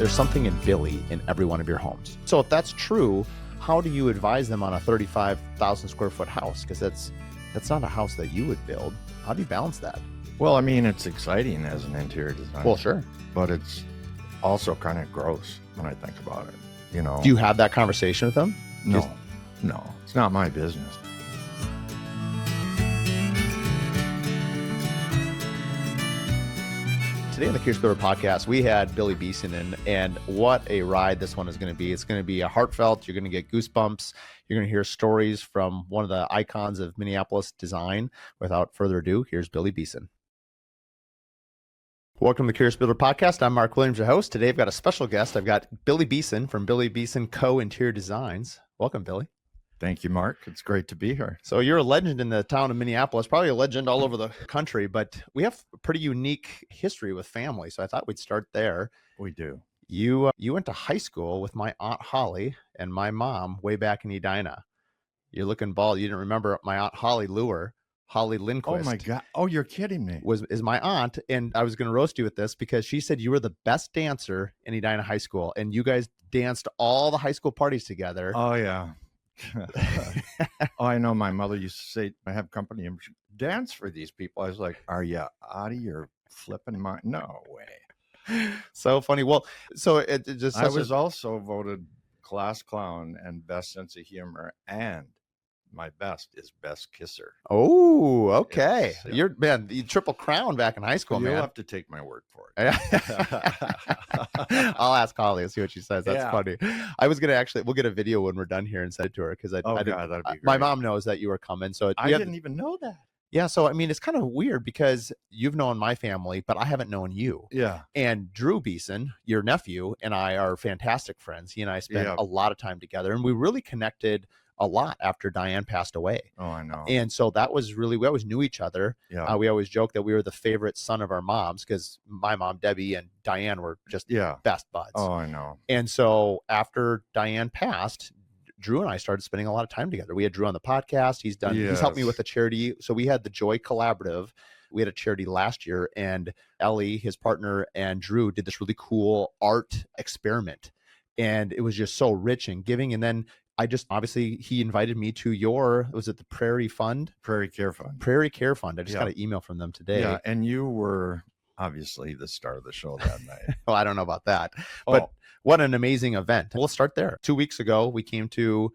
there's something in Billy in every one of your homes. So if that's true, how do you advise them on a 35,000 square foot house? Because that's not a house that you would build. How do you balance that? Well, I mean, it's exciting as an interior designer. Well, sure. But it's also kind of gross when I think about it, you know. Do you have that conversation with them? No, it's not my business. Today on the Curious Builder podcast, we had Billy Beson in, and what a ride this one is going to be. It's going to be a heartfelt. You're going to get goosebumps. You're going to hear stories from one of the icons of Minneapolis design. Without further ado, here's Billy Beson. Welcome to the Curious Builder podcast. I'm Mark Williams, your host. Today I've got a special guest. I've got Billy Beson from Billy Beson Co. Interior Designs. Welcome, Billy. Thank you, Mark. It's great to be here. So you're a legend in the town of Minneapolis, probably a legend all over the country, but we have a pretty unique history with family. So I thought we'd start there. We do. You went to high school with my Aunt Holly and my mom way back in Edina. You're looking bald. You didn't remember my Aunt Holly Lure. Holly Lindquist. Oh my God. Oh, you're kidding me. Is my aunt. And I was going to roast you with this because she said you were the best dancer in Edina High School. And you guys danced all the high school parties together. Oh, yeah. Oh, I know. My mother used to say, I have company and dance for these people. I was like, are you out of your flipping mind? No way. So funny. Well, so it just, I was also voted class clown and best sense of humor, and my best is best kisser. Oh, okay. Yes, yeah. You're, man, you triple crown back in high school, You'll man. have to take my word for it. I'll ask Holly and see what she says. That's Yeah. funny. I was going to we'll get a video when we're done here and send it to her because God, that'd be great. My mom knows that you were coming. So I didn't even know that. Yeah. So, I mean, it's kind of weird because you've known my family, but I haven't known you. Yeah. And Drew Beson, your nephew, and I are fantastic friends. He and I spent a lot of time together, and we really connected a lot after Diane passed away. Oh, I know. And so that was really, we always knew each other. Yeah. We always joked that we were the favorite son of our moms because my mom, Debbie, and Diane were just best buds. Oh, I know. And so after Diane passed, Drew and I started spending a lot of time together. We had Drew on the podcast. He's helped me with the charity. So we had the Joy Collaborative. We had a charity last year, and Ellie, his partner, and Drew did this really cool art experiment. And it was just so rich and giving. And then obviously he invited me to was it the Prairie Care Fund. I just got an email from them today. Yeah. And you were obviously the star of the show that night. Well, I don't know about that, but what an amazing event. We'll start there. 2 weeks ago, we came to,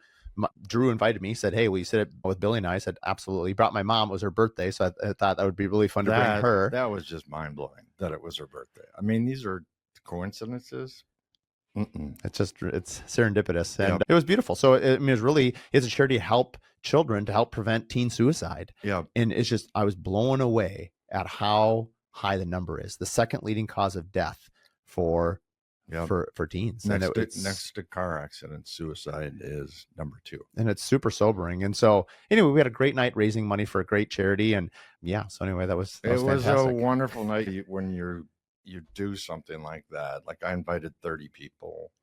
Drew invited me, said, hey, will you sit with Billy and I? said, absolutely. He brought my mom. It was her birthday. So I thought that would be really fun to bring her. That was just mind blowing that it was her birthday. I mean, these are coincidences. It's serendipitous, and it was beautiful. So it's a charity to help children, to help prevent teen suicide. Yeah. And it's just, I was blown away at how high the number is. The second leading cause of death for teens. Next to car accidents, suicide is number 2. And it's super sobering. And so anyway, we had a great night raising money for a great charity. And so anyway, that was fantastic. A wonderful night when you do something like that. Like I invited 30 people.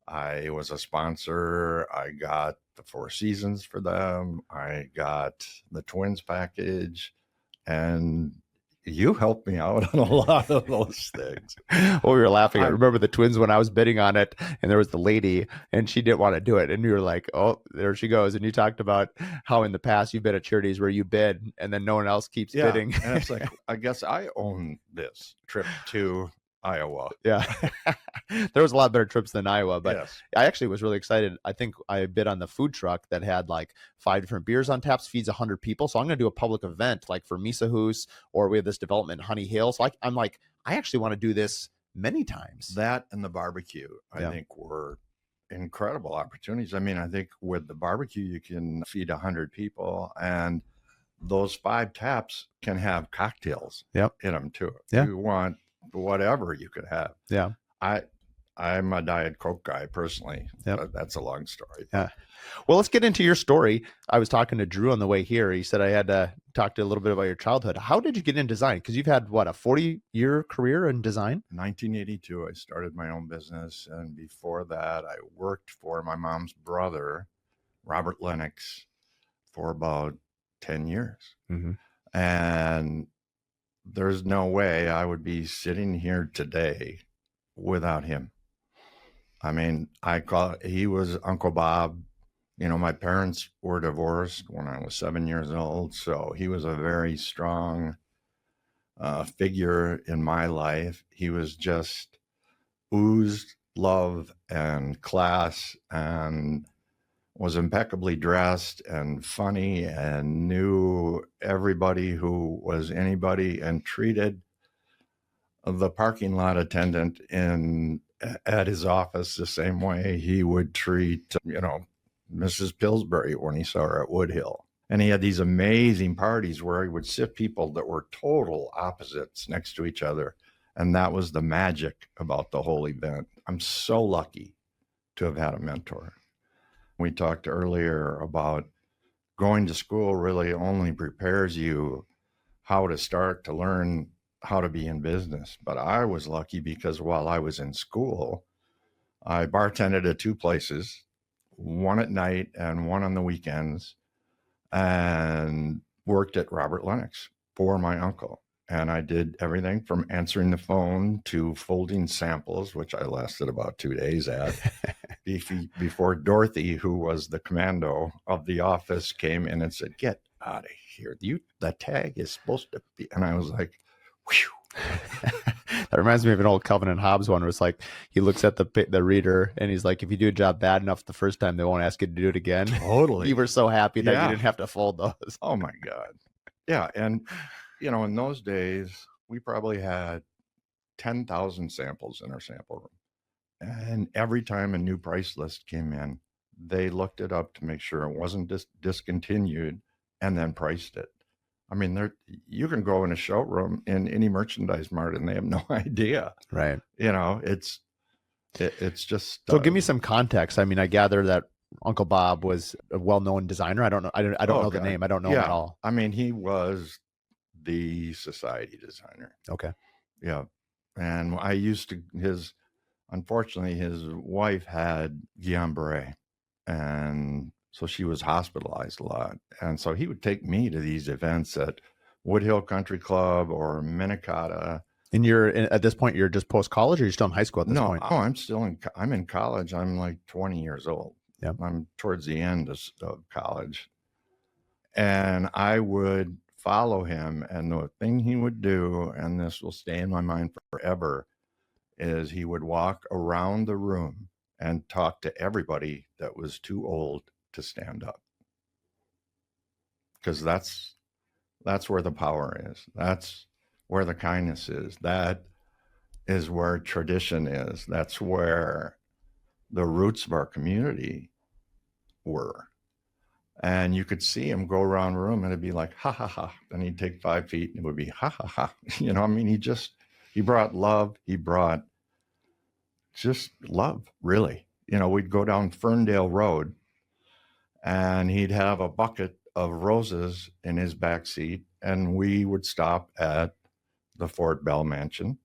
I was a sponsor. I got the Four Seasons for them. I got the Twins package, and you helped me out on a lot of those things. Well, we were laughing. I remember the Twins when I was bidding on it, and there was the lady, and she didn't want to do it. And you were like, oh, there she goes. And you talked about how in the past you've been at charities where you bid and then no one else keeps bidding. And it's like, I guess I own this trip to Iowa. Yeah. There was a lot better trips than Iowa, but yes. I actually was really excited. I think I bid on the food truck that had like 5 different beers on tap, feeds 100 people. So I'm going to do a public event like for Misa Hoos, or we have this development in Honey Hill. So I'm like, I actually want to do this many times. That and the barbecue, I think, were incredible opportunities. I mean, I think with the barbecue, you can feed 100 people, and those 5 taps can have cocktails in them too. Yeah. You want whatever you could have. Yeah. I'm a Diet Coke guy personally. But that's a long story. Yeah. Well, let's get into your story. I was talking to Drew on the way here. He said I had to talk to a little bit about your childhood. How did you get in design? Because you've had a 40-year career in design? 1982, I started my own business. And before that, I worked for my mom's brother, Robert Lennox, for about 10 years. Mm-hmm. And there's no way I would be sitting here today without him. I mean, he was Uncle Bob. My parents were divorced when I was 7 years old. So he was a very strong figure in my life. He was just oozed love and class and was impeccably dressed and funny and knew everybody who was anybody and treated the parking lot attendant at his office the same way he would treat, Mrs. Pillsbury when he saw her at Woodhill. And he had these amazing parties where he would sit people that were total opposites next to each other. And that was the magic about the whole event. I'm so lucky to have had a mentor. We talked earlier about going to school really only prepares you how to start to learn how to be in business. But I was lucky because while I was in school, I bartended at 2 places, one at night and one on the weekends, and worked at Robert Lennox for my uncle. And I did everything from answering the phone to folding samples, which I lasted about 2 days at, before Dorothy, who was the commando of the office, came in and said, "Get out of here. The tag is supposed to be," and I was like, whew. That reminds me of an old Calvin and Hobbes one where it's like he looks at the reader and he's like, if you do a job bad enough the first time, they won't ask you to do it again. Totally. You were so happy that you didn't have to fold those. Oh my God. Yeah. And, in those days, we probably had 10,000 samples in our sample room. And every time a new price list came in, they looked it up to make sure it wasn't discontinued and then priced it. I mean, you can go in a showroom in any merchandise mart and they have no idea. Right. It's just. So give me some context. I mean, I gather that Uncle Bob was a well-known designer. I don't know. I don't know the name. I don't know him at all. I mean, he was the society designer. Okay. Yeah. And I used to, unfortunately, his wife had Guillain-Barré. And so she was hospitalized a lot. And so he would take me to these events at Woodhill Country Club or Minneapolis. And at this point, you're just post-college or you're still in high school at this point? No, I'm in college. I'm like 20 years old. Yep. I'm towards the end of college. And I would follow him. And the thing he would do, and this will stay in my mind forever, is he would walk around the room and talk to everybody that was too old to stand up. Because that's where the power is. That's where the kindness is. That is where tradition is. That's where the roots of our community were. And you could see him go around the room and it'd be like, ha, ha, ha. Then he'd take 5 feet and it would be, ha, ha, ha. I mean, he brought love. He brought just love, really. We'd go down Ferndale Road and he'd have a bucket of roses in his back seat. And we would stop at the Fort Bell Mansion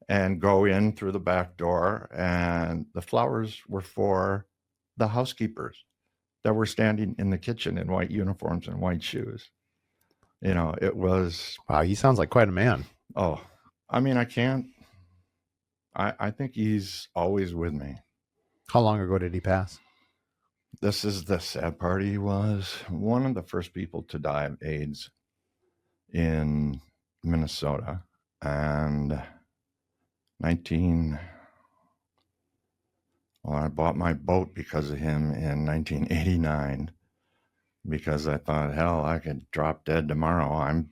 and go in through the back door. And the flowers were for the housekeepers that were standing in the kitchen in white uniforms and white shoes. It was. Wow, he sounds like quite a man. Oh, I mean, I think he's always with me. How long ago did he pass? This is the sad part. He was one of the first people to die of AIDS in Minnesota. And I bought my boat because of him in 1989 because I thought, hell, I could drop dead tomorrow. I'm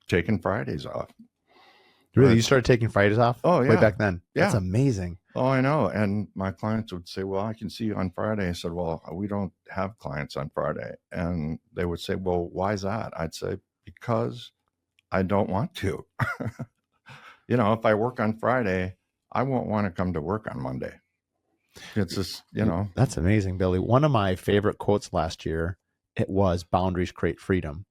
taking Fridays off. Really? You started taking Fridays off? Oh, yeah. Way back then? Yeah. That's amazing. Oh, I know. And my clients would say, well, I can see you on Friday. I said, well, we don't have clients on Friday. And they would say, well, why is that? I'd say, because I don't want to. If I work on Friday, I won't want to come to work on Monday. It's just, That's amazing, Billy. One of my favorite quotes last year, it was boundaries create freedom.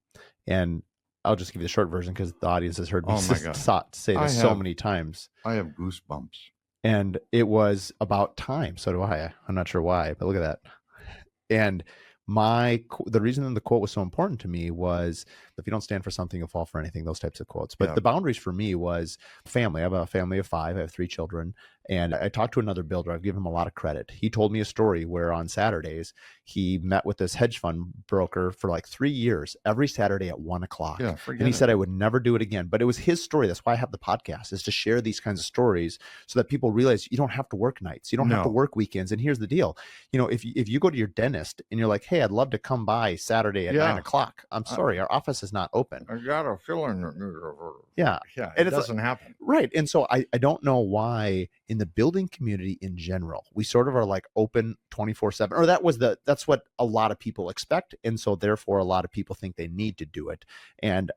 And I'll just give you the short version because the audience has heard me say this so many times. I have goosebumps. And it was about time. So do I. I'm not sure why, but look at that. And the reason the quote was so important to me was, if you don't stand for something, you'll fall for anything, those types of quotes. But the boundaries for me was family. I have a family of 5. I have 3 children. And I talked to another builder. I've given him a lot of credit. He told me a story where on Saturdays, he met with this hedge fund broker for like 3 years, every Saturday at 1 o'clock. Yeah, And forget he it. said, I would never do it again. But it was his story. That's why I have the podcast, is to share these kinds of stories so that people realize you don't have to work nights. You don't have to No. work weekends. And here's the deal. If you go to your dentist and you're like, hey, I'd love to come by Saturday at Yeah. 9 o'clock. I'm sorry, our office is not open. I got a feeling. Yeah. Yeah, And it it's doesn't happen. Right. And so I don't know why in the building community in general, we sort of are like open 24/7, or that's what a lot of people expect. And so therefore a lot of people think they need to do it. And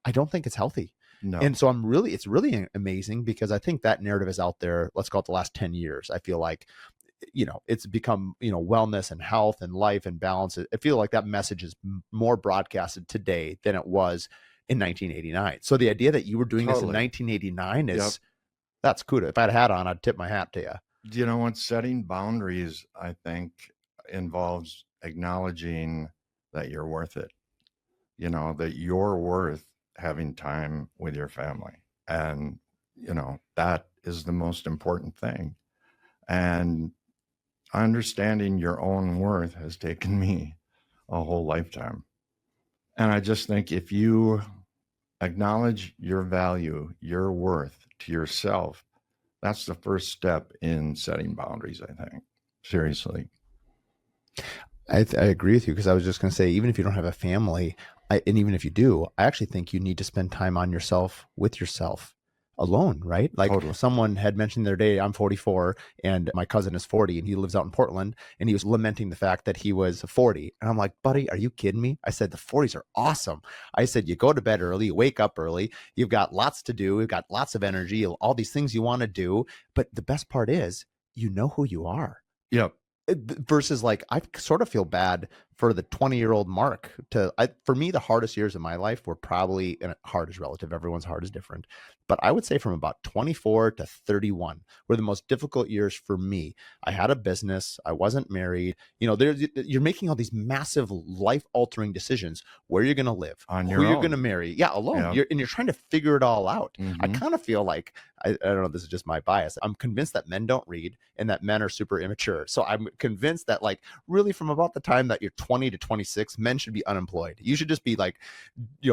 I don't think it's healthy. No. And so it's really amazing, because I think that narrative is out there. Let's call it the last 10 years. I feel like, it's become, wellness and health and life and balance. I feel like that message is more broadcasted today than it was in 1989. So the idea that you were doing this in 1989 is, that's kudos. If I had a hat on, I'd tip my hat to you. Do you know what? Setting boundaries, I think, involves acknowledging that you're worth it. That you're worth having time with your family. And, that is the most important thing. And understanding your own worth has taken me a whole lifetime. And I just think if you acknowledge your value, your worth to yourself, that's the first step in setting boundaries, I think. Seriously. I agree with you, because I was just going to say, even if you don't have a family, and even if you do, I actually think you need to spend time on yourself, with yourself alone, right? Like Totally. Someone had mentioned the other day, I'm 44 and my cousin is 40 and he lives out in Portland, and he was lamenting the fact that he was 40. And I'm like, buddy, are you kidding me? I said, the 40s are awesome. I said, you go to bed early, you wake up early, you've got lots to do, you've got lots of energy, all these things you want to do. But the best part is, you know who you are. Yep. Versus like, I sort of feel bad for the 20-year-old Mark. For me, the hardest years of my life were probably, and hard is relative, everyone's heart is different, but I would say from about 24 to 31 were the most difficult years for me. I had a business, I wasn't married. You're making all these massive life-altering decisions: where you're going to live, On who your you're own. going to marry, alone. Yeah. You're trying to figure it all out. I Mhm. kind of feel like, I don't know, this is just my bias, I'm convinced that men don't read and that men are super immature. So I'm convinced that, like, really from about the time that you're 20 to 26, men should be unemployed. You should just be like,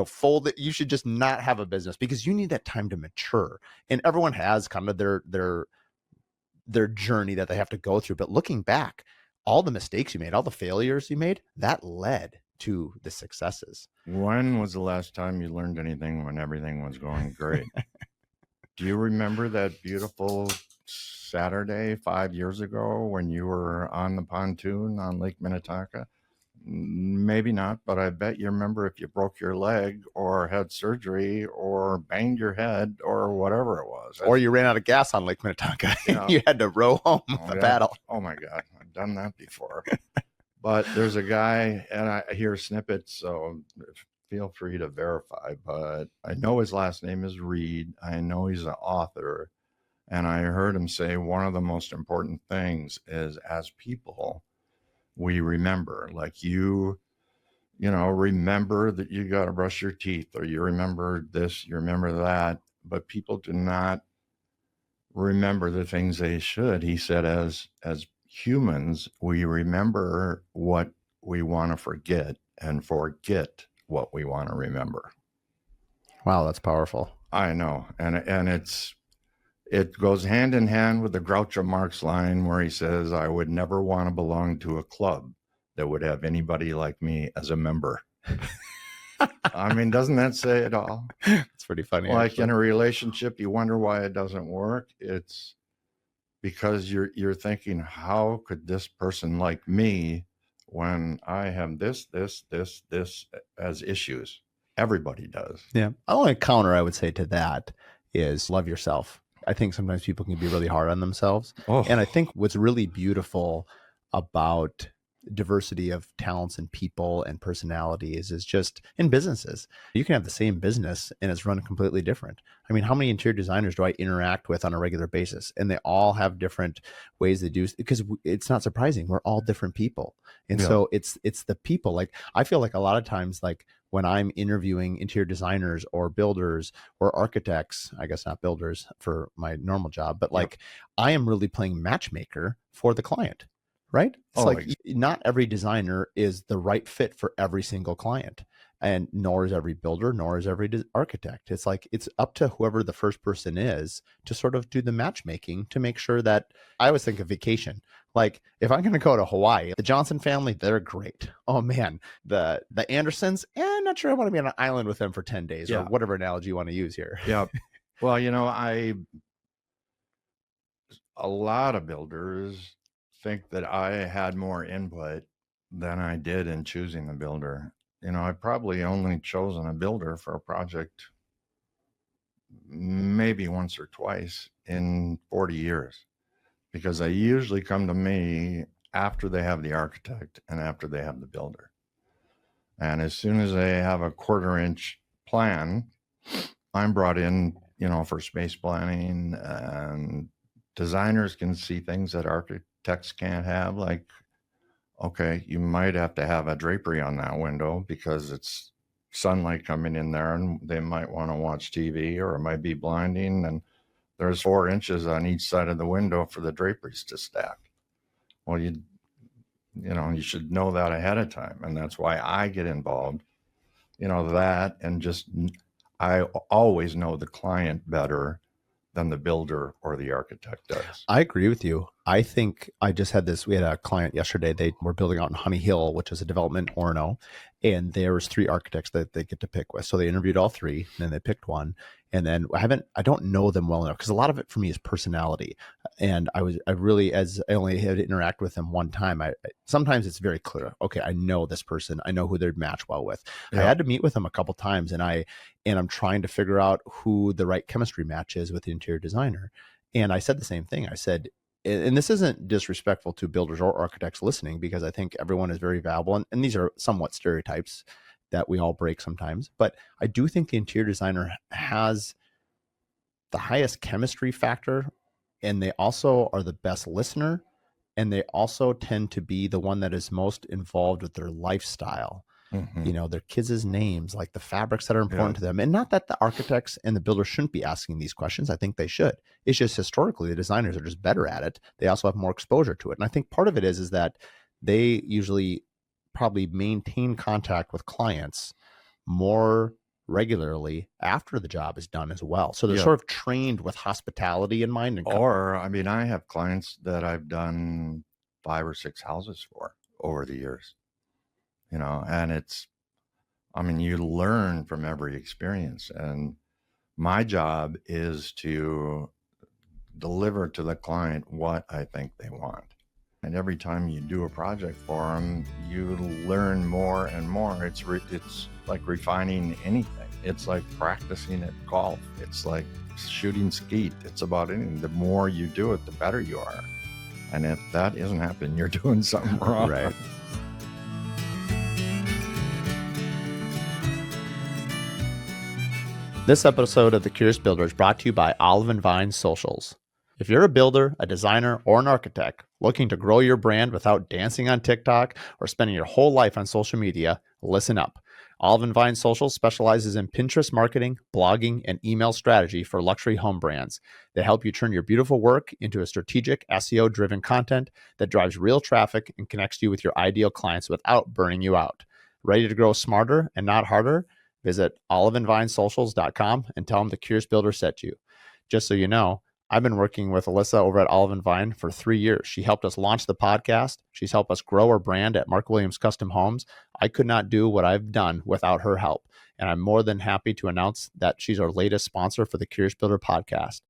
folded. You should just not have a business, because you need that time to mature. And everyone has kind of their journey that they have to go through. But looking back, all the mistakes you made, all the failures you made, that led to the successes. When was the last time you learned anything when everything was going great? Do you remember that beautiful Saturday 5 years ago when you were on the pontoon on Lake Minnetonka? Maybe not, but I bet you remember if you broke your leg or had surgery or banged your head or whatever it was. Or you ran out of gas on Lake Minnetonka and you had to row home with a paddle. Oh my God, I've done that before. But there's a guy, and I hear snippets, so feel free to verify, but I know his last name is Reed. I know he's an author. And I heard him say one of the most important things is, as people, we remember, like you remember that you got to brush your teeth, or you remember this, you remember that, but people do not remember the things they should. He said, as humans, we remember what we want to forget and forget what we want to remember. Wow, that's powerful. I know. And it goes hand in hand with the Groucho Marx line where he says, I would never want to belong to a club that would have anybody like me as a member. I mean, doesn't that say it all? It's pretty funny. Like actually. In a relationship, you wonder why it doesn't work. It's because you're thinking, how could this person like me when I have this as issues? Everybody does. Yeah. The only counter I would say to that is love yourself. I think sometimes people can be really hard on themselves. Oh. And I think what's really beautiful about diversity of talents and people and personalities is just in businesses. You can have the same business and it's run completely different. I mean, how many interior designers do I interact with on a regular basis? And they all have different ways they do, because it's not surprising. We're all different people. And so it's the people. Like, I feel like a lot of times, like when I'm interviewing interior designers or builders or architects, I guess not builders for my normal job, but like I am really playing matchmaker for the client, right? It's not every designer is the right fit for every single client, and nor is every builder, nor is every architect. It's like, it's up to whoever the first person is to sort of do the matchmaking to make sure that, I always think of vacation. Like, if I'm going to go to Hawaii, the Johnson family, they're great. Oh man, the Andersons, I'm not sure I want to be on an island with them for 10 days or whatever analogy you want to use here. Yeah. Well, a lot of builders think that I had more input than I did in choosing the builder. I probably only chosen a builder for a project maybe once or twice in 40 years, because they usually come to me after they have the architect and after they have the builder. And as soon as they have a 1/4-inch plan, I'm brought in, for space planning, and designers can see things that architects can't have. Like, okay, you might have to have a drapery on that window because it's sunlight coming in there and they might want to watch TV, or it might be blinding. And there's 4 inches on each side of the window for the draperies to stack. Well, you should know that ahead of time. And that's why I get involved, that, and just, I always know the client better than the builder or the architect does. I agree with you. I think we had a client yesterday. They were building out in Honey Hill, which is a development in Orono, and there was 3 architects that they get to pick with. So they interviewed all 3, and then they picked one. And then I don't know them well enough, because a lot of it for me is personality. And I only had to interact with them one time. Sometimes it's very clear. Okay, I know this person. I know who they'd match well with. Yeah. I had to meet with them a couple times, and I'm trying to figure out who the right chemistry match is with the interior designer. And I said the same thing. I said, and this isn't disrespectful to builders or architects listening, because I think everyone is very valuable. And these are somewhat stereotypes that we all break sometimes. But I do think the interior designer has the highest chemistry factor, and they also are the best listener. And they also tend to be the one that is most involved with their lifestyle. Mm-hmm. Their kids' names, like the fabrics that are important to them. And not that the architects and the builders shouldn't be asking these questions. I think they should. It's just historically the designers are just better at it. They also have more exposure to it. And I think part of it is that they usually probably maintain contact with clients more regularly after the job is done as well. So they're sort of trained with hospitality in mind. I have clients that I've done 5 or 6 houses for over the years. And you learn from every experience. And my job is to deliver to the client what I think they want. And every time you do a project for them, you learn more and more. It's like refining anything. It's like practicing at golf. It's like shooting skeet. It's about anything. The more you do it, the better you are. And if that isn't happening, you're doing something wrong. Right. This episode of The Curious Builder is brought to you by Olive & Vine Socials. If you're a builder, a designer, or an architect looking to grow your brand without dancing on TikTok or spending your whole life on social media, listen up. Olive & Vine Socials specializes in Pinterest marketing, blogging, and email strategy for luxury home brands. They help you turn your beautiful work into a strategic SEO-driven content that drives real traffic and connects you with your ideal clients without burning you out. Ready to grow smarter and not harder? Visit oliveandvinesocials.com and tell them the Curious Builder sent you. Just so you know, I've been working with Alyssa over at Olive & Vine for 3 years. She helped us launch the podcast. She's helped us grow our brand at Mark Williams Custom Homes. I could not do what I've done without her help. And I'm more than happy to announce that she's our latest sponsor for the Curious Builder podcast.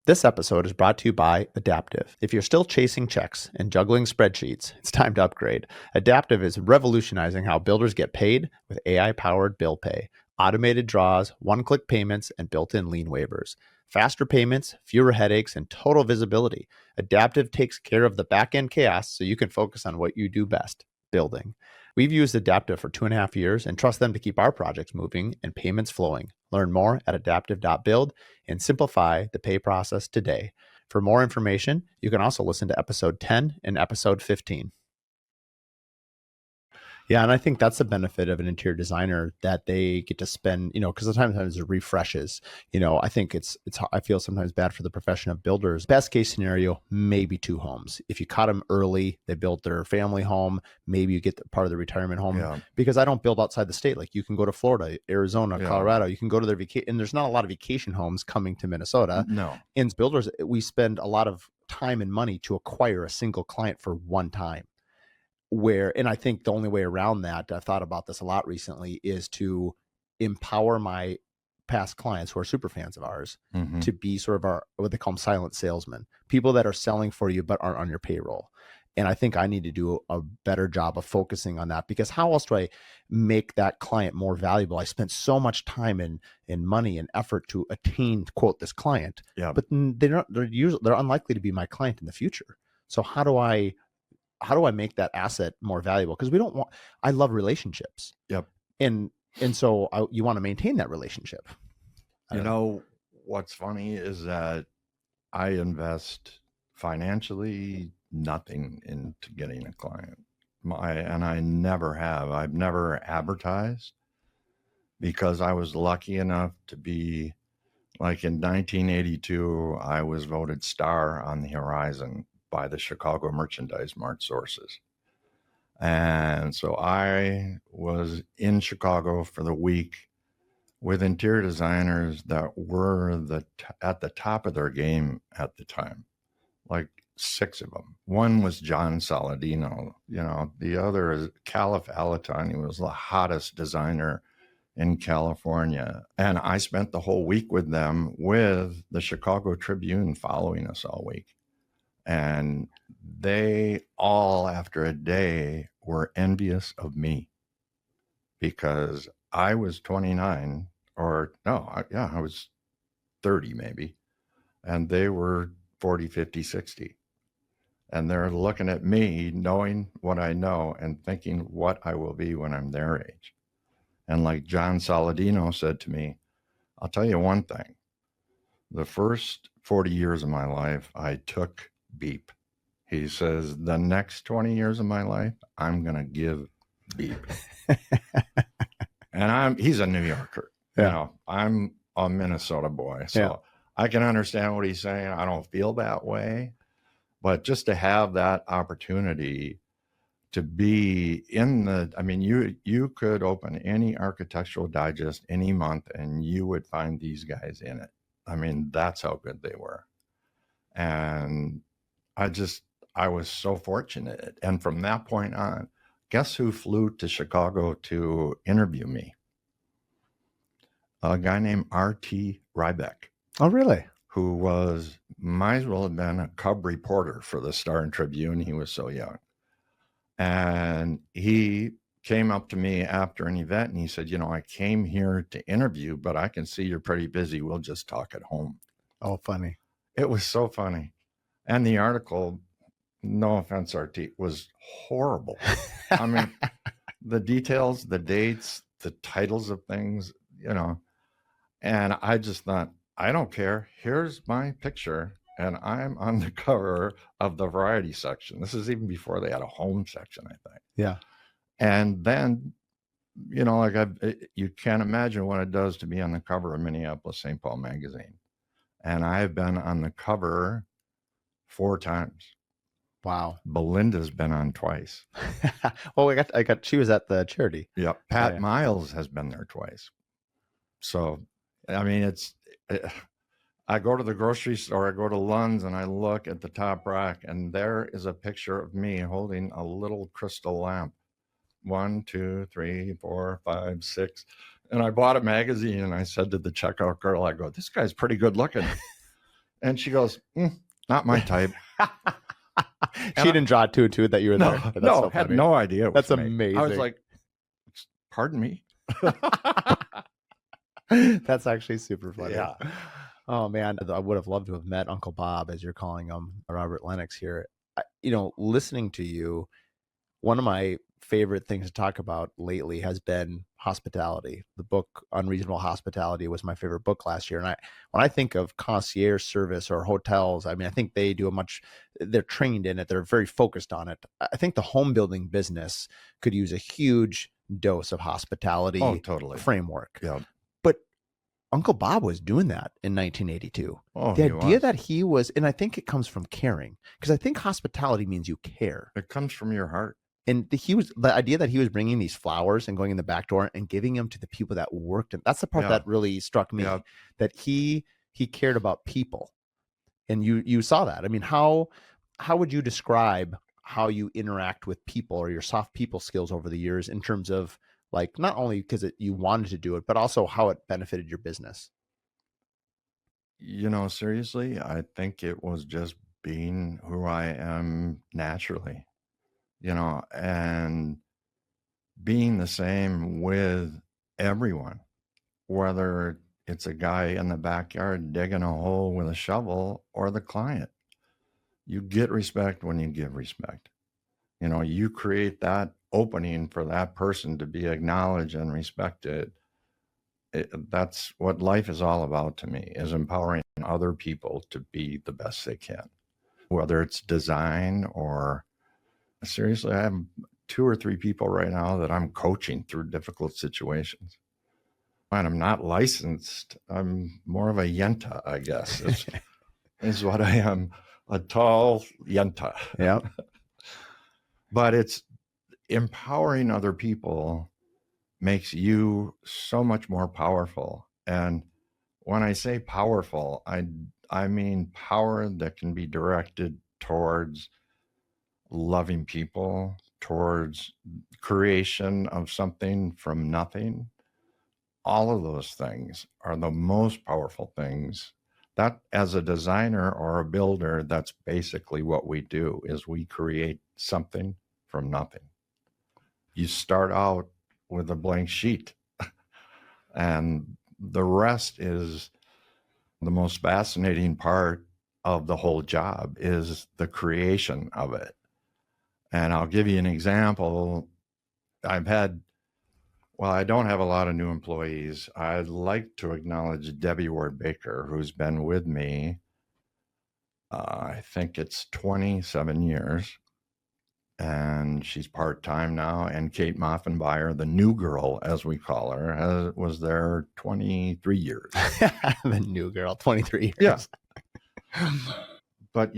This episode is brought to you by Adaptive. If you're still chasing checks and juggling spreadsheets, it's time to upgrade. Adaptive is revolutionizing how builders get paid with AI-powered bill pay. automated draws, one-click payments, and built-in lien waivers. Faster payments, fewer headaches, and total visibility. Adaptive takes care of the back-end chaos so you can focus on what you do best, building. We've used Adaptive for 2.5 years and trust them to keep our projects moving and payments flowing. Learn more at adaptive.build and simplify the pay process today. For more information, you can also listen to episode 10 and episode 15. Yeah, and I think that's the benefit of an interior designer, that they get to spend, because sometimes it refreshes. I think I feel sometimes bad for the profession of builders. Best case scenario, maybe 2 homes. If you caught them early, they built their family home, maybe you get part of the retirement home. Yeah. Because I don't build outside the state. Like, you can go to Florida, Arizona, Colorado, you can go to their vacation, and there's not a lot of vacation homes coming to Minnesota. No. And builders, we spend a lot of time and money to acquire a single client for one time. And I think the only way around that, I've thought about this a lot recently, is to empower my past clients who are super fans of ours to be sort of our, what they call them, silent salesmen, people that are selling for you but aren't on your payroll. And I think I need to do a better job of focusing on that, because how else do I make that client more valuable? I spent so much time and money and effort to attain, quote, this client, but they're unlikely to be my client in the future. So how do I make that asset more valuable? Because I love relationships. Yep. And so you want to maintain that relationship. What's funny is that I invest financially nothing into getting a client. And I never have. I've never advertised, because I was lucky enough to be, like, in 1982, I was voted star on the Horizon by the Chicago Merchandise Mart sources. And so I was in Chicago for the week with interior designers that were at the top of their game at the time, like 6 of them. One was John Saladino, the other is Caliph Alaton. He was the hottest designer in California. And I spent the whole week with them, with the Chicago Tribune following us all week. And they all, after a day, were envious of me, because I was 29, I was 30 maybe. And they were 40, 50, 60. And they're looking at me, knowing what I know and thinking what I will be when I'm their age. And like John Saladino said to me, I'll tell you one thing. The first 40 years of my life, I took beep. He says, the next 20 years of my life, I'm going to give beep. And he's a New Yorker. I'm a Minnesota boy. So I can understand what he's saying. I don't feel that way. But just to have that opportunity to be you could open any Architectural Digest any month and you would find these guys in it. That's how good they were. And I was so fortunate. And from that point on, guess who flew to Chicago to interview me? A guy named R.T. Rybeck. Oh, really? Who might as well have been a cub reporter for the Star and Tribune. He was so young. And he came up to me after an event and he said, I came here to interview, but I can see you're pretty busy. We'll just talk at home. Oh, funny. It was so funny. And the article, no offense, RT, was horrible. The details, the dates, the titles of things, and I just thought, I don't care. Here's my picture, and I'm on the cover of the variety section. This is even before they had a home section, I think. Yeah. And then, you can't imagine what it does to be on the cover of Minneapolis St. Paul magazine. And I've been on the cover 4 times. Wow. Belinda's been on twice. Oh, she was at the charity. Yeah. Pat Miles has been there twice. So, I go to the grocery store, I go to Lund's, and I look at the top rack, and there is a picture of me holding a little crystal lamp. 1, 2, 3, 4, 5, 6. And I bought a magazine, and I said to the checkout girl, I go, this guy's pretty good looking. And she goes, not my type. She didn't draw to that you were there. That's no, had no idea. That's amazing. I was like, pardon me? That's actually super funny. Yeah. Oh man, I would have loved to have met Uncle Bob, as you're calling him, Robert Lennox here. Listening to you, one of my favorite things to talk about lately has been hospitality. The book Unreasonable Hospitality was my favorite book last year. And when I think of concierge service or hotels, I mean, I think they're trained in it. They're very focused on it. I think the home building business could use a huge dose of Oh, hospitality totally. framework. Yeah. But Uncle Bob was doing that in 1982. Oh, The he idea was. that he was, and I think it comes from caring, because I think hospitality means you care. It comes from your heart. And the idea that he was bringing these flowers and going in the back door and giving them to the people that worked. And that's the part Yeah. that really struck me, Yeah. that he cared about people. And you saw that. I mean, how would you describe how you interact with people, or your soft people skills over the years, in terms of, like, not only because you wanted to do it, but also how it benefited your business? Seriously, I think it was just being who I am naturally, and being the same with everyone, whether it's a guy in the backyard digging a hole with a shovel or the client. You get respect when you give respect. You create that opening for that person to be acknowledged and respected. That's what life is all about to me, is empowering other people to be the best they can, whether it's design or, seriously, I have 2 or 3 people right now that I'm coaching through difficult situations. And I'm not licensed. I'm more of a yenta, I guess, is what I am, a tall yenta. Yeah. But it's empowering other people makes you so much more powerful. And when I say powerful, I mean power that can be directed towards loving people, towards creation of something from nothing. All of those things are the most powerful things. That, as a designer or a builder, that's basically what we do, is we create something from nothing. You start out with a blank sheet, and the rest is the most fascinating part of the whole job, is the creation of it. And I'll give you an example. I don't have a lot of new employees. I'd like to acknowledge Debbie Ward Baker, who's been with me, I think it's 27 years. And she's part-time now. And Kate Moffenbauer, the new girl, as we call her, was there 23 years. The new girl, 23 years. Yeah. But,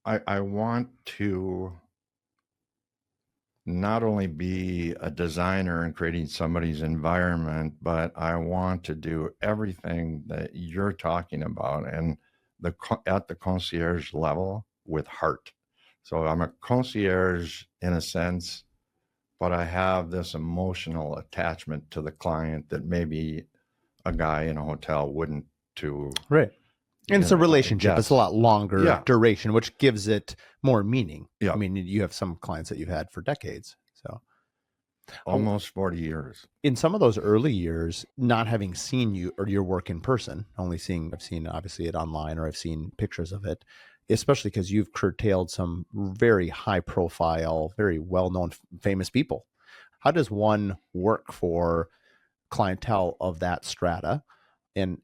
I want to not only be a designer and creating somebody's environment, but I want to do everything that you're talking about, and at the concierge level, with heart. So I'm a concierge in a sense, but I have this emotional attachment to the client that maybe a guy in a hotel wouldn't. Right. And it's a relationship. Yes. It's a lot longer duration, which gives it more meaning. Yeah. I mean, you have some clients that you've had for decades. So almost 40 years. In some of those early years, not having seen you or your work in person, I've seen obviously it online, or I've seen pictures of it, especially because you've curtailed some very high profile, very well-known, famous people. How does one work for clientele of that strata? And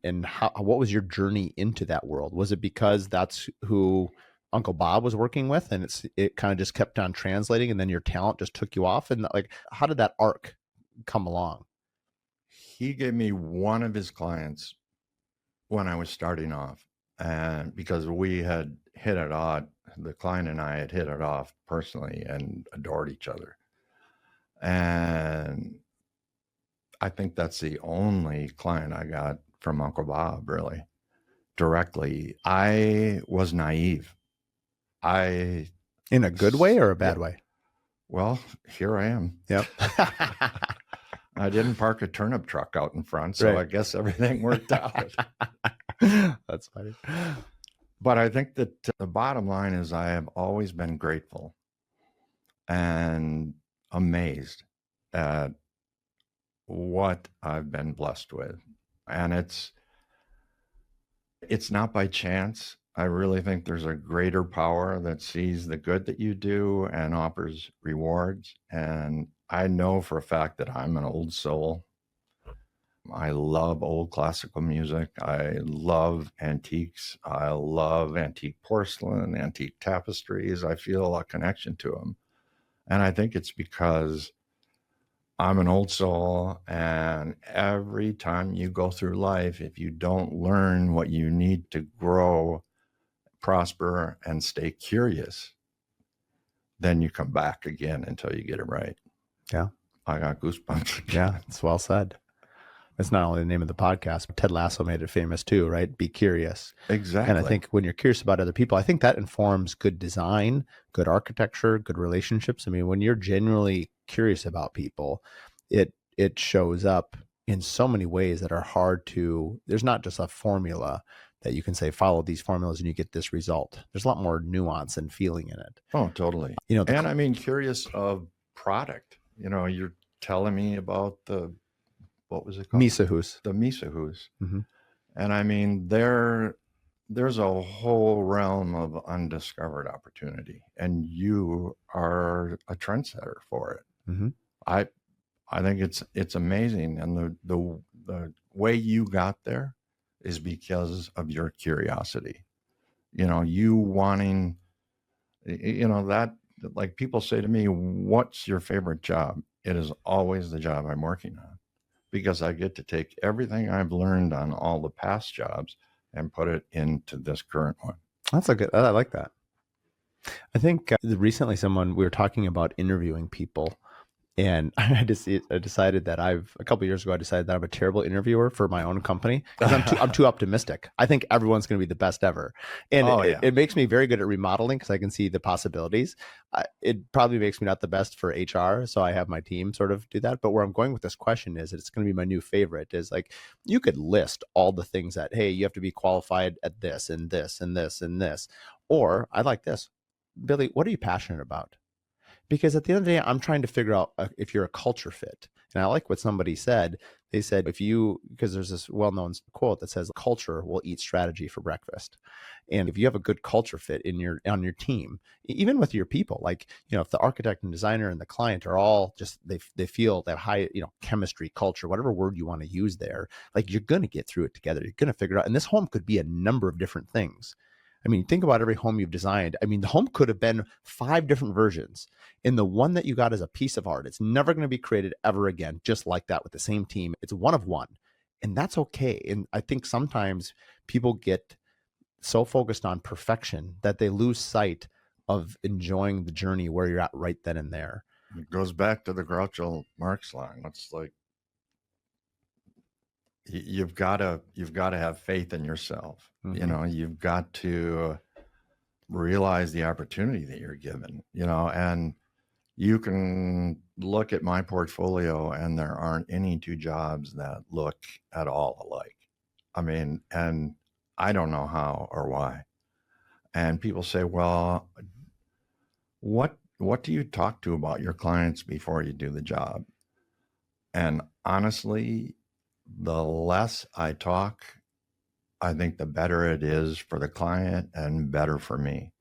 what was your journey into that world? Was it because that's who Uncle Bob was working with, and it kind of just kept on translating, and then your talent just took you off? And, like, how did that arc come along? He gave me one of his clients when I was starting off, and because we had hit it off, the client and I had hit it off personally and adored each other. And I think that's the only client I got from Uncle Bob, really, directly. I was naive. In a good way or a bad way? Well, here I am. Yep. I didn't park a turnip truck out in front, so right. I guess everything worked out. That's funny. But I think that the bottom line is I have always been grateful and amazed at what I've been blessed with. And it's not by chance. I really think there's a greater power that sees the good that you do and offers rewards. And I know for a fact that I'm an old soul. I love old classical music. I love antiques. I love antique porcelain, antique tapestries. I feel a connection to them. And I think it's because I'm an old soul, and every time you go through life, if you don't learn what you need to grow, prosper, and stay curious, then you come back again until you get it right. Yeah. I got goosebumps again. Yeah, it's well said. It's not only the name of the podcast, but Ted Lasso made it famous too, right? Be curious. Exactly. And I think when you're curious about other people, I think that informs good design, good architecture, good relationships. I mean, when you're genuinely curious about people, it shows up in so many ways that are hard to, there's not just a formula that you can say, follow these formulas and you get this result. There's a lot more nuance and feeling in it. Oh, totally. And I mean, curious of product. You're telling me about what was it called? Misahus. The Misahus. Mm-hmm. And I mean, there's a whole realm of undiscovered opportunity, and you are a trendsetter for it. Mm-hmm. I think it's amazing, and the way you got there is because of your curiosity. You wanting, that, like people say to me, "What's your favorite job?" It is always the job I'm working on, because I get to take everything I've learned on all the past jobs and put it into this current one. That's I like that. I think recently we were talking about interviewing people, and I decided that a couple of years ago, I decided that I'm a terrible interviewer for my own company because I'm too optimistic. I think everyone's going to be the best ever. And it makes me very good at remodeling because I can see the possibilities. It probably makes me not the best for HR. So I have my team sort of do that. But where I'm going with this question is, it's going to be my new favorite, is like, you could list all the things that, hey, you have to be qualified at this and this and this and this. Or I like this. Billy, what are you passionate about? Because at the end of the day, I'm trying to figure out if you're a culture fit. And I like what somebody said. They said, because there's this well-known quote that says, culture will eat strategy for breakfast. And if you have a good culture fit on your team, even with your people, like, if the architect and designer and the client are all just, they feel that high, chemistry, culture, whatever word you want to use there, like, you're going to get through it together. You're going to figure it out. And this home could be a number of different things. I mean, think about every home you've designed. I mean, the home could have been 5 different versions. And the one that you got is a piece of art. It's never going to be created ever again, just like that, with the same team. It's one of one. And that's okay. And I think sometimes people get so focused on perfection that they lose sight of enjoying the journey where you're at right then and there. It goes back to the Groucho Marx line. It's like, you've got to have faith in yourself. Mm-hmm. You've got to realize the opportunity that you're given, and you can look at my portfolio and there aren't any 2 jobs that look at all alike. I mean, and I don't know how or why. And people say, well, what do you talk to about your clients before you do the job? And honestly, the less I talk, I think the better it is for the client and better for me.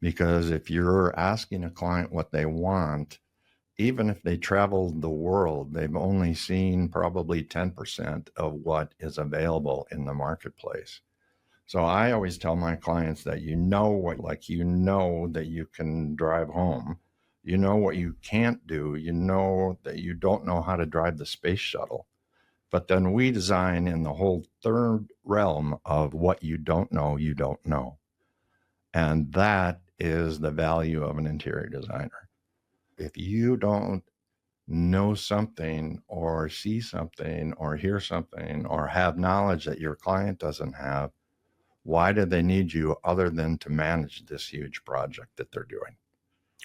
Because if you're asking a client what they want, even if they traveled the world, they've only seen probably 10% of what is available in the marketplace. So I always tell my clients that that you can drive home. You know what you can't do. You know that you don't know how to drive the space shuttle. But then we design in the whole third realm of what you don't know, you don't know. And that is the value of an interior designer. If you don't know something or see something or hear something or have knowledge that your client doesn't have, why do they need you other than to manage this huge project that they're doing?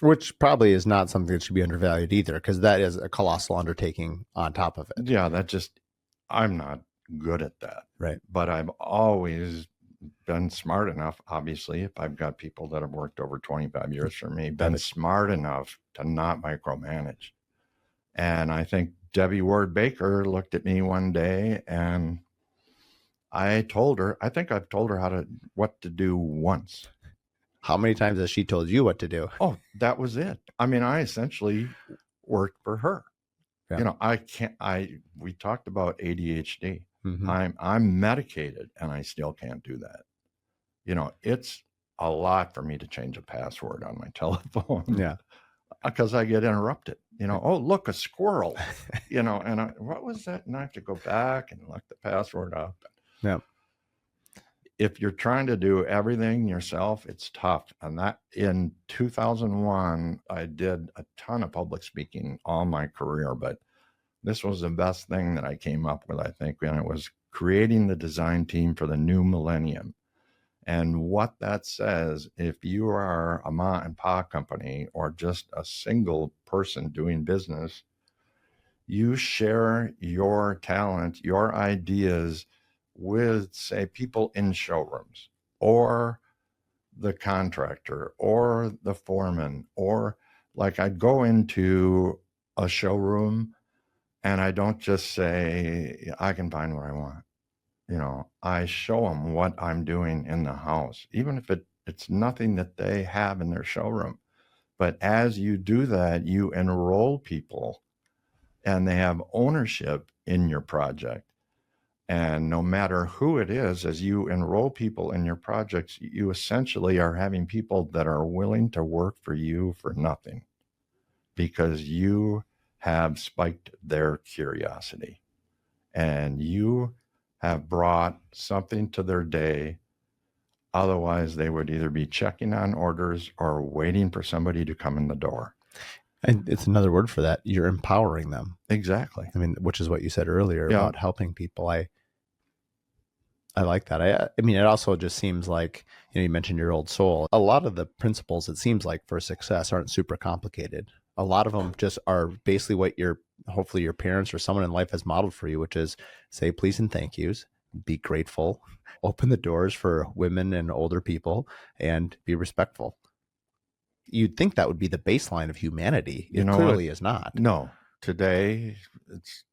Which probably is not something that should be undervalued either, because that is a colossal undertaking on top of it. Yeah, I'm not good at that. Right. But I've always been smart enough, obviously, if I've got people that have worked over 25 years for me, been smart enough to not micromanage. And I think Debbie Ward Baker looked at me one day, and I told her, I think I've told her what to do once. How many times has she told you what to do? Oh, that was it. I mean, I essentially worked for her. Yeah. You know, we talked about ADHD. Mm-hmm. I'm medicated and I still can't do that. You know, it's a lot for me to change a password on my telephone. Yeah. Because I get interrupted. You know, oh, look, a squirrel. You know, and what was that? And I have to go back and look the password up. Yeah. If you're trying to do everything yourself, it's tough. And that in 2001, I did a ton of public speaking all my career, but this was the best thing that I came up with, I think, and it was creating the design team for the new millennium. And what that says, if you are a mom and pop company or just a single person doing business, you share your talent, your ideas with, say, people in showrooms or the contractor or the foreman, or like I'd go into a showroom and I don't just say, I can find what I want. You know, I show them what I'm doing in the house, even if it's nothing that they have in their showroom. But as you do that, you enroll people and they have ownership in your project. And no matter who it is, as you enroll people in your projects, you essentially are having people that are willing to work for you for nothing because you have spiked their curiosity and you have brought something to their day. Otherwise, they would either be checking on orders or waiting for somebody to come in the door. And it's another word for that. You're empowering them. Exactly. I mean, which is what you said earlier about helping people. I like that. I mean, it also just seems like, you know, you mentioned your old soul. A lot of the principles, it seems like, for success aren't super complicated. A lot of them just are basically what hopefully your parents or someone in life has modeled for you, which is say please and thank yous, be grateful, open the doors for women and older people, and be respectful. You'd think that would be the baseline of humanity. It clearly is not. No. Today, it's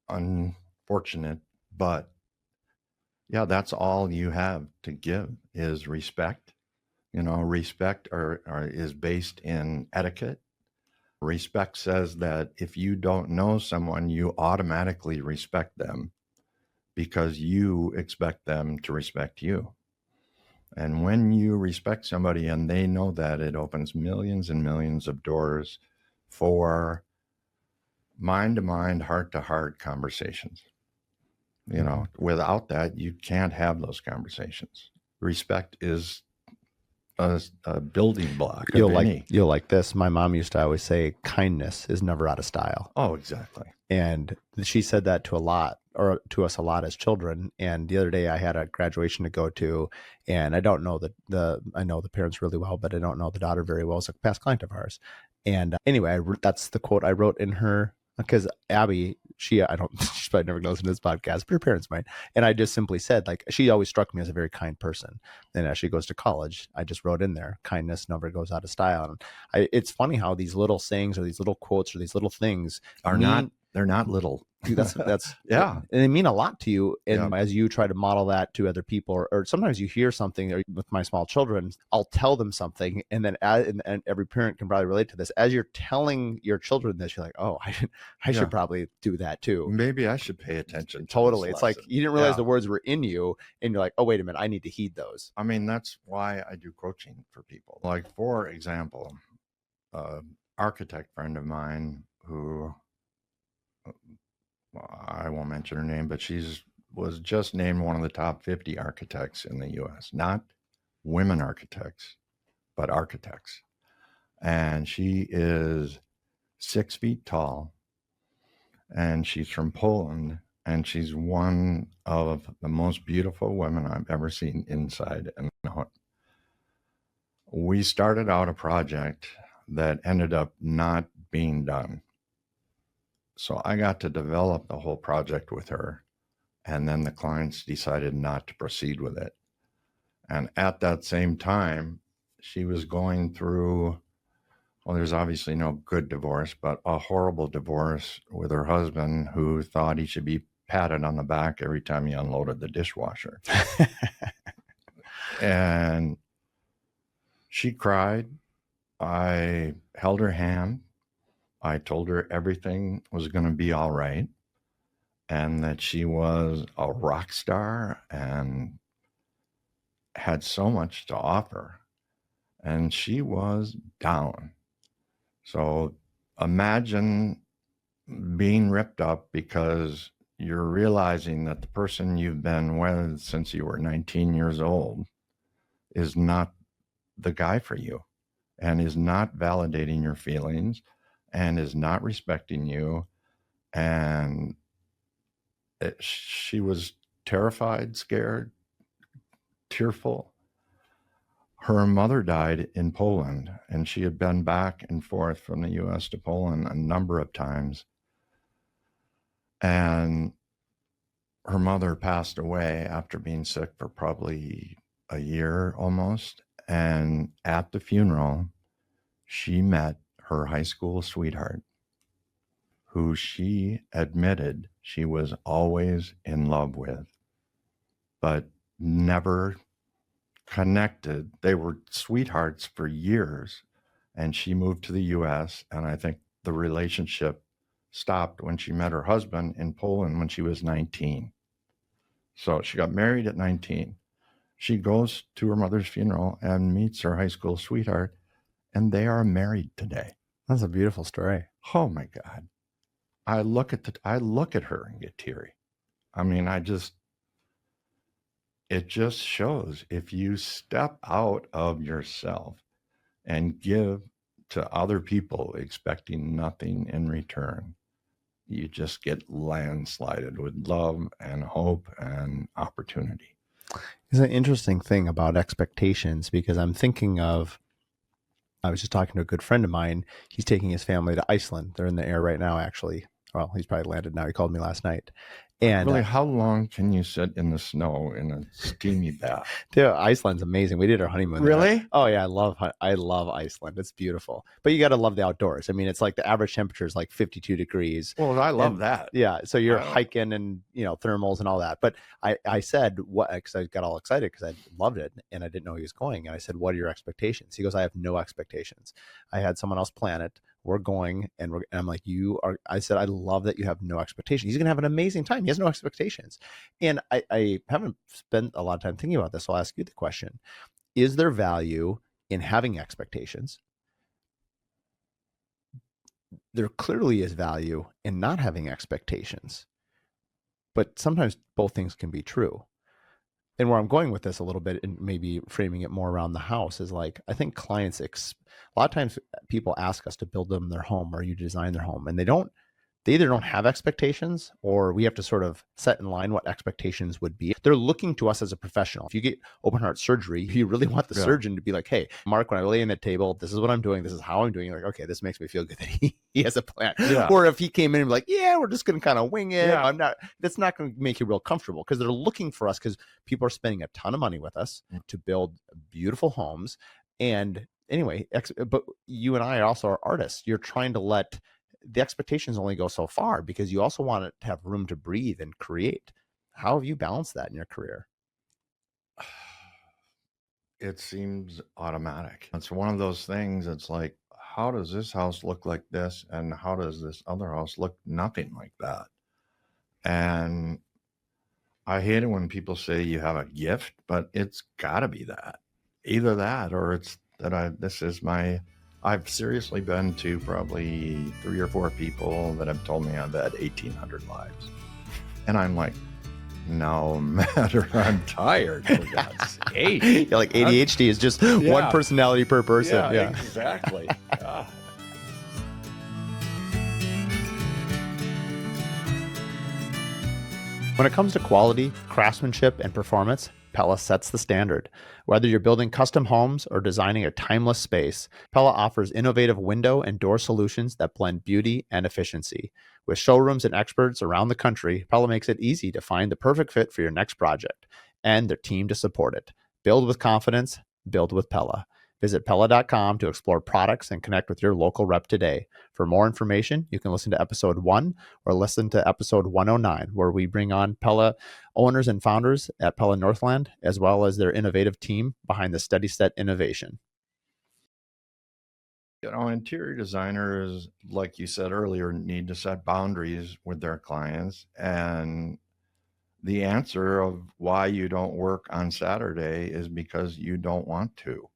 unfortunate, but yeah, that's all you have to give is respect. You know, respect is based in etiquette. Respect says that if you don't know someone, you automatically respect them because you expect them to respect you. And when you respect somebody and they know that, it opens millions and millions of doors for mind-to-mind, heart-to-heart conversations. You know, without that, you can't have those conversations. Respect is a building block. You'll like this. My mom used to always say, kindness is never out of style. Oh, exactly. And she said that to us a lot as children. And the other day I had a graduation to go to, and I don't know I know the parents really well, but I don't know the daughter very well. It's a past client of ours. And anyway, that's the quote I wrote in her, because Abby, she's probably never knows in this podcast, but her parents might. And I just simply said, like, she always struck me as a very kind person. And as she goes to college, I just wrote in there, kindness never goes out of style. And it's funny how these little sayings or these little quotes or these little things they're not little. That's yeah. And they mean a lot to you. And as you try to model that to other people, or sometimes you hear something, or with my small children, I'll tell them something. And then and every parent can probably relate to this. As you're telling your children this, you're like, oh, I should probably do that too. Maybe I should pay attention. Totally. It's like you didn't realize the words were in you and you're like, oh, wait a minute, I need to heed those. I mean, that's why I do coaching for people. Like, for example, architect friend of mine who, I won't mention her name, but was just named one of the top 50 architects in the U.S. Not women architects, but architects. And she is 6 feet tall, and she's from Poland, and she's one of the most beautiful women I've ever seen inside and out. We started out a project that ended up not being done. So I got to develop the whole project with her, and then the clients decided not to proceed with it. And at that same time, she was going through Well, there's obviously no good divorce, but a horrible divorce with her husband who thought he should be patted on the back every time he unloaded the dishwasher. And she cried. I held her hand. I told her everything was going to be all right and that she was a rock star and had so much to offer. And she was down. So imagine being ripped up because you're realizing that the person you've been with since you were 19 years old is not the guy for you and is not validating your feelings and is not respecting you. And she was terrified, scared, tearful. Her mother died in Poland, and she had been back and forth from the US to Poland a number of times. And her mother passed away after being sick for probably a year almost. And at the funeral, she met her high school sweetheart, who she admitted she was always in love with, but never connected. They were sweethearts for years, and she moved to the US, and I think the relationship stopped when she met her husband in Poland when she was 19. So she got married at 19. She goes to her mother's funeral and meets her high school sweetheart, and they are married today. That's a beautiful story. Oh my God. I look at her and get teary. I mean, it just shows if you step out of yourself and give to other people expecting nothing in return, you just get landslided with love and hope and opportunity. It's an interesting thing about expectations because I'm thinking of, I was just talking to a good friend of mine. He's taking his family to Iceland. They're in the air right now, actually. Well, he's probably landed now. He called me last night. And really, how long can you sit in the snow in a steamy bath? Dude, Iceland's amazing. We did our honeymoon. Really? There. Oh yeah, I love Iceland. It's beautiful. But you got to love the outdoors. I mean, it's like the average temperature is like 52 degrees. Well, I love that. Yeah, so you're hiking and thermals and all that. But I said what, because I got all excited because I loved it and I didn't know he was going. And I said, "What are your expectations?" He goes, "I have no expectations. I had someone else plan it. We're going," and I'm like, "You are." I said, "I love that you have no expectations. He's gonna have an amazing time. He has no expectations." And I haven't spent a lot of time thinking about this. So I'll ask you the question: is there value in having expectations? There clearly is value in not having expectations, but sometimes both things can be true. And where I'm going with this a little bit and maybe framing it more around the house is like, I think clients, a lot of times people ask us to build them their home or you design their home and they either don't have expectations or we have to sort of set in line what expectations would be. They're looking to us as a professional. If you get open heart surgery, you really want the surgeon to be like, "Hey, Mark, when I lay in the table, this is what I'm doing. This is how I'm doing." Like, okay, this makes me feel good that he has a plan. Yeah. Or if he came in and be like, "Yeah, we're just going to kind of wing it." Yeah. That's not going to make you real comfortable because they're looking for us because people are spending a ton of money with us to build beautiful homes. And anyway, but you and I also are artists. You're trying to let the expectations only go so far because you also want it to have room to breathe and create. How have you balanced that in your career? It seems automatic. It's one of those things. It's like, how does this house look like this? And how does this other house look nothing like that? And I hate it when people say you have a gift, but it's gotta be that. Either that or it's that I've seriously been to probably 3 or 4 people that have told me I've had 1,800 lives. And I'm like, no matter, I'm tired, for God's sake. Yeah, like ADHD is just one personality per person. Yeah. Exactly. When it comes to quality, craftsmanship, and performance, Pella sets the standard. Whether you're building custom homes or designing a timeless space, Pella offers innovative window and door solutions that blend beauty and efficiency. With showrooms and experts around the country, Pella makes it easy to find the perfect fit for your next project and their team to support it. Build with confidence, build with Pella. Visit Pella.com to explore products and connect with your local rep today. For more information, you can listen to episode 1 or listen to episode 109, where we bring on Pella owners and founders at Pella Northland, as well as their innovative team behind the Steady Set innovation. Interior designers, like you said earlier, need to set boundaries with their clients. And the answer of why you don't work on Saturday is because you don't want to.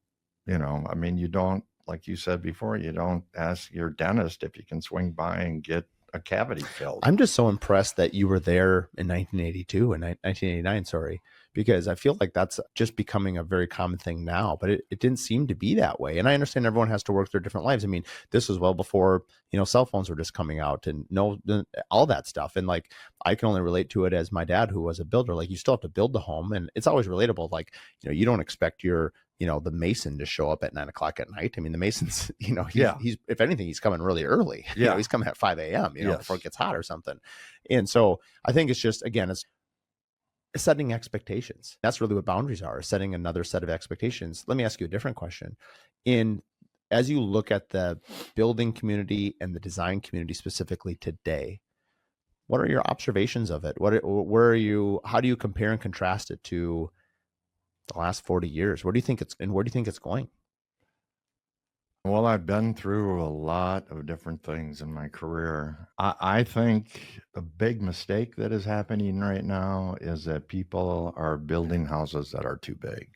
You don't, like you said before, you don't ask your dentist if you can swing by and get a cavity filled. I'm just so impressed that you were there in 1982 and 1989, sorry, because I feel like that's just becoming a very common thing now, but it didn't seem to be that way. And I understand everyone has to work their different lives. I mean, this was well before, cell phones were just coming out and all that stuff. And like, I can only relate to it as my dad, who was a builder. Like, you still have to build the home, and it's always relatable. Like, you don't expect your the mason to show up at 9 o'clock at night. I mean, the mason's, he's if anything, he's coming really early. Yeah. He's coming at 5 a.m., Yes. before it gets hot or something. And so I think it's just, again, it's setting expectations. That's really what boundaries are, setting another set of expectations. Let me ask you a different question. As you look at the building community and the design community specifically today, what are your observations of it? How do you compare and contrast it to the last 40 years? Where do you think it's going? Well, I've been through a lot of different things in my career. I think a big mistake that is happening right now is that people are building houses that are too big.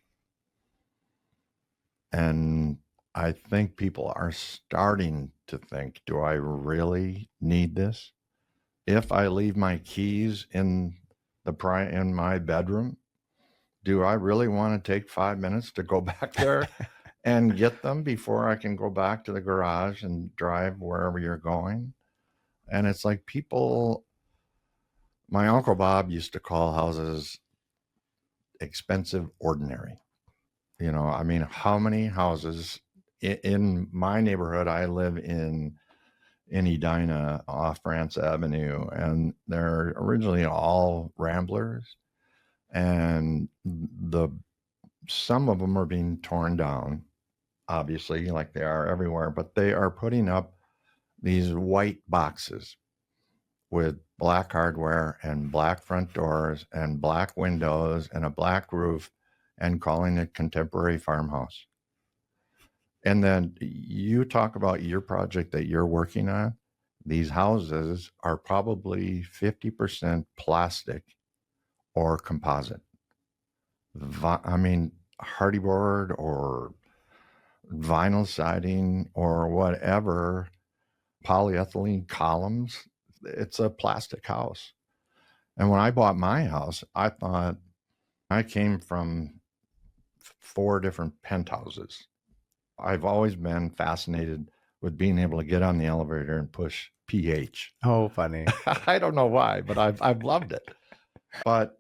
And I think people are starting to think, do I really need this? If I leave my keys in my bedroom, do I really want to take 5 minutes to go back there and get them before I can go back to the garage and drive wherever you're going? And it's like my Uncle Bob used to call houses expensive ordinary. How many houses in my neighborhood? I live in Edina off France Avenue, and they're originally all ramblers. And some of them are being torn down, obviously, like they are everywhere, but they are putting up these white boxes with black hardware and black front doors and black windows and a black roof and calling it contemporary farmhouse. And then you talk about your project that you're working on. These houses are probably 50% plastic or composite. Hardy board or vinyl siding or whatever, polyethylene columns. It's a plastic house. And when I bought my house, I thought I came from 4 different penthouses. I've always been fascinated with being able to get on the elevator and push PH. Oh, funny. I don't know why, but I've loved it. But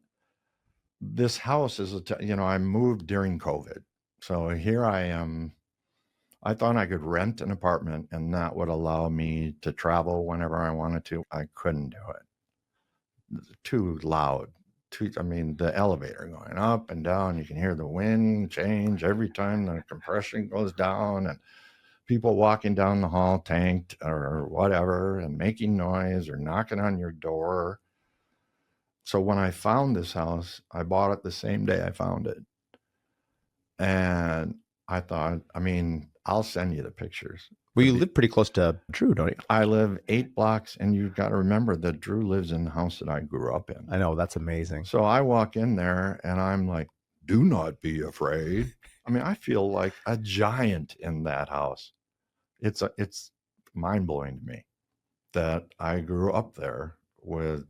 this house is, I moved during COVID. So here I am. I thought I could rent an apartment and that would allow me to travel whenever I wanted to. I couldn't do it. Too loud. The elevator going up and down. You can hear the wind change every time the compression goes down, and people walking down the hall tanked or whatever and making noise or knocking on your door. So when I found this house, I bought it the same day I found it. And I thought, I'll send you the pictures. Well, you live pretty close to Drew, don't you? I live 8 blocks, and you've got to remember that Drew lives in the house that I grew up in. I know, that's amazing. So I walk in there, and I'm like, do not be afraid. I feel like a giant in that house. It's mind-blowing to me that I grew up there with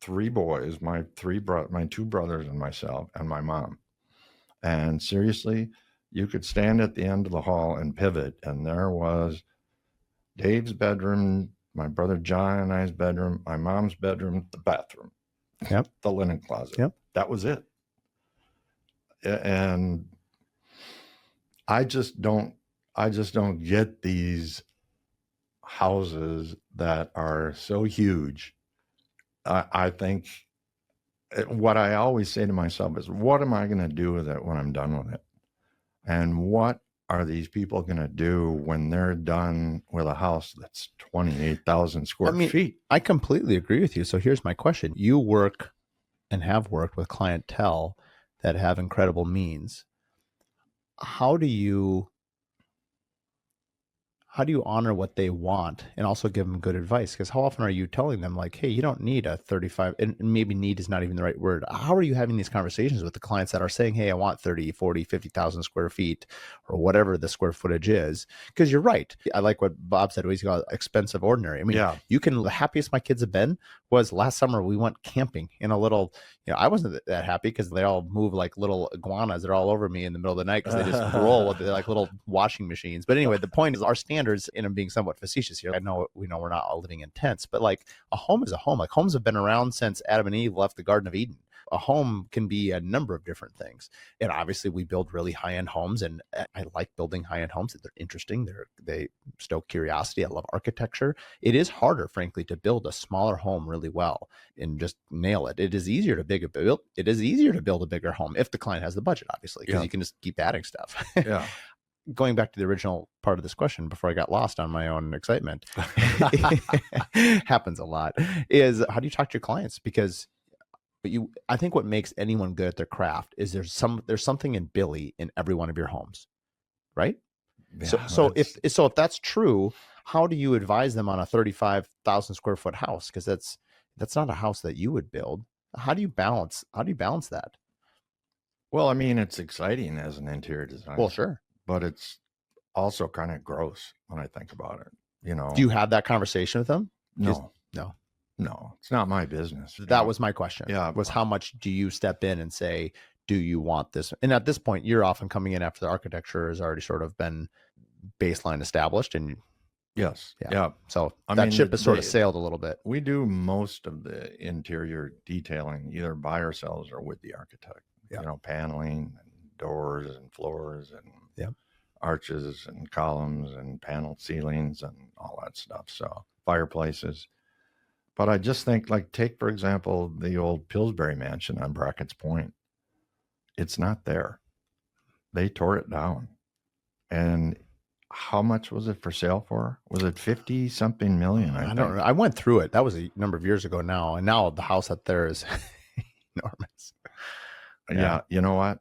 3 boys, my 2 brothers and myself and my mom. And seriously, you could stand at the end of the hall and pivot, and there was Dave's bedroom, my brother John and I's bedroom, my mom's bedroom, the bathroom, yep, the linen closet. Yep. That was it. And I just don't get these houses that are so huge. I think what I always say to myself is, what am I going to do with it when I'm done with it? And what are these people going to do when they're done with a house that's 28,000 square feet? I completely agree with you. So here's my question. You work and have worked with clientele that have incredible means. How do you honor what they want and also give them good advice? Because how often are you telling them like, hey, you don't need a 35, and maybe need is not even the right word. How are you having these conversations with the clients that are saying, hey, I want 30, 40, 50,000 square feet or whatever the square footage is? Because you're right. I like what Bob said, he's got expensive ordinary. I mean, the happiest my kids have been was last summer we went camping in a little, I wasn't that happy because they all move like little iguanas. They're all over me in the middle of the night because they just roll with like little washing machines. But anyway, the point is our standards, and I'm being somewhat facetious here. We know we're not all living in tents, but like a home is a home. Like homes have been around since Adam and Eve left the Garden of Eden. A home can be a number of different things. And obviously we build really high-end homes, and I like building high-end homes. They're interesting. They stoke curiosity. I love architecture. It is harder, frankly, to build a smaller home really well and just nail it. It is easier to build a bigger home if the client has the budget, obviously, because you can just keep adding stuff. Yeah. Going back to the original part of this question before I got lost on my own excitement, happens a lot, is how do you talk to your clients? Because I think what makes anyone good at their craft is there's something in Billy in every one of your homes, right? Yeah, so if that's true, how do you advise them on a 35,000 square foot house? Because that's not a house that you would build. How do you balance that? Well, I mean, it's exciting as an interior designer. Well, sure. But it's also kind of gross when I think about it. Do you have that conversation with them? No, it's not my business. That was my question. Yeah. Was how much do you step in and say, do you want this? And at this point, you're often coming in after the architecture has already sort of been baseline established. And yes. Yeah. So that ship has sort of sailed a little bit. We do most of the interior detailing either by ourselves or with the architect. Paneling and doors and floors and arches and columns and paneled ceilings and all that stuff. So fireplaces. But I just think, like, take, for example, the old Pillsbury mansion on Brackett's Point. It's not there. They tore it down. And how much was it for sale for? Was it 50 something million? I don't know. I went through it. That was a number of years ago now. And now the house up there is enormous. Yeah. You know what?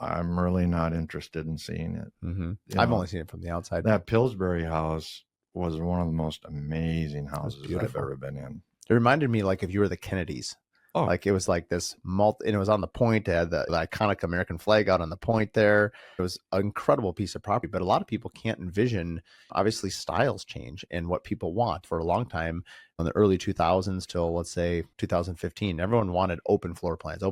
I'm really not interested in seeing it. Mm-hmm. I've only seen it from the outside. That Pillsbury house was one of the most amazing houses I've ever been in. It reminded me like if you were the Kennedys. Oh. Like it was like this and it was on the point. It had the iconic American flag out on the point there. It was an incredible piece of property, but a lot of people can't envision, obviously styles change and what people want. For a long time in the early 2000s till let's say 2015, everyone wanted open floor plans.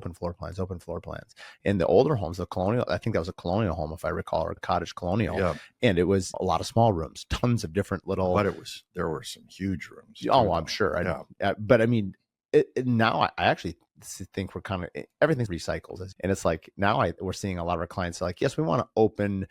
And the older homes, the colonial, I think that was a colonial home, if I recall, or a cottage colonial. Yeah. And it was a lot of small rooms, tons of different little. But there were some huge rooms. Oh, I'm sure. But I mean, now I actually think we're kind of everything's recycled, and it's like now we're seeing a lot of our clients like, yes, we want to open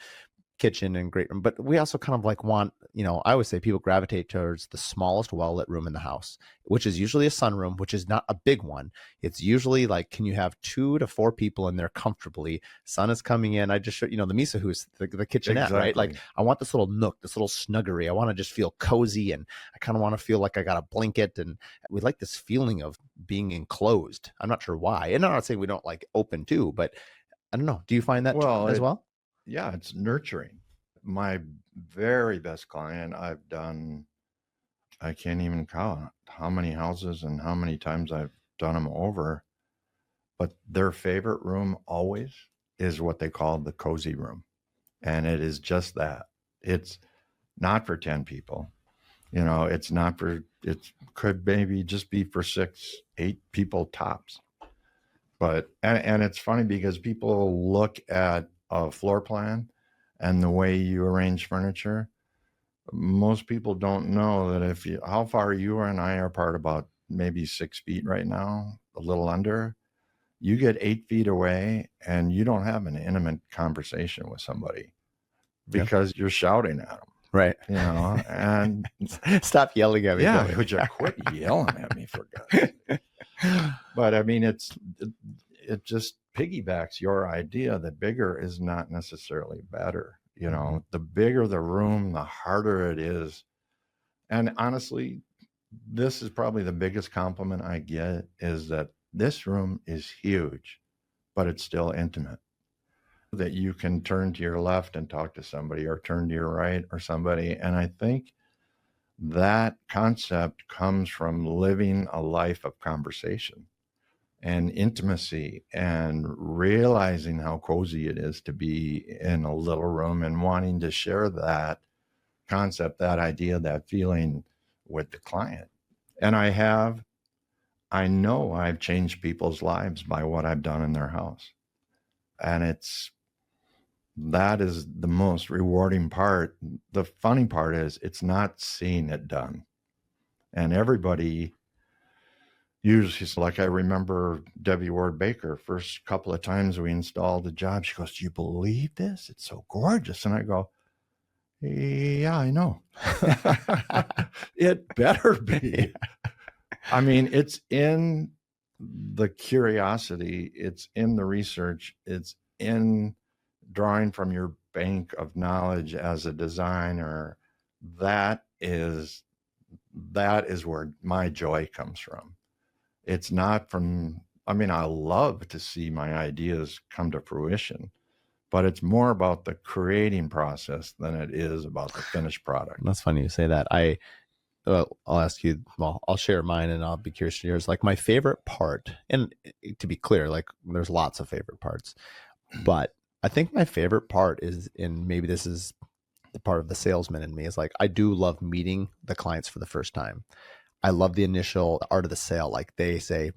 kitchen and great room, but we also kind of like want, I always say people gravitate towards the smallest well-lit room in the house, which is usually a sunroom, which is not a big one. It's usually like, can you have 2 to 4 people in there comfortably? Sun is coming in. I just showed, the Misa, who's the kitchenette, exactly. Right? Like I want this little nook, this little snuggery. I want to just feel cozy, and I kind of want to feel like I got a blanket, and we like this feeling of being enclosed. I'm not sure why. And I'm not saying we don't like open too, but I don't know. Do you find that as well? Yeah, it's nurturing. My very best client, I've done, I can't even count how many houses and how many times I've done them over, but their favorite room always is what they call the cozy room. And it is just that. It's not for 10 people. It's not for, it could maybe just be for 6, 8 people tops. But, and it's funny because people look at a floor plan and the way you arrange furniture. Most people don't know that how far you and I are apart, about maybe 6 feet right now, a little under, you get 8 feet away and you don't have an intimate conversation with somebody because you're shouting at them. Right. And stop yelling at me. Yeah. Would you quit yelling at me, for God's sake? But I mean, it just piggybacks your idea that bigger is not necessarily better. You know, Mm-hmm. the bigger the room, the harder it is. And honestly, this is probably the biggest compliment I get, is that this room is huge, but it's still intimate. That you can turn to your left and talk to somebody, or turn to your right or somebody. And I think that concept comes from living a life of conversation and intimacy, and realizing how cozy it is to be in a little room, and wanting to share that concept, that idea, that feeling with the client. And I know I've changed people's lives by what I've done in their house. And that is the most rewarding part. The funny part is it's not seeing it done. And everybody usually, like, I remember Debbie Ward Baker, first couple of times we installed the job, she goes, "Do you believe this? It's so gorgeous." And I go, "Yeah, I know." It better be. I mean, it's in the curiosity, it's in the research, it's in drawing from your bank of knowledge as a designer. That is where my joy comes from. It's not from, I mean, I love to see my ideas come to fruition, but it's more about the creating process than it is about the finished product. That's funny you say that. I'll ask you, well, I'll share mine and I'll be curious to yours. Like my favorite part, and to be clear, like there's lots of favorite parts, but I think my favorite part is, and maybe this is the part of the salesman in me, is like, I do love meeting the clients for the first time. I love the initial art of the sale. Like they say,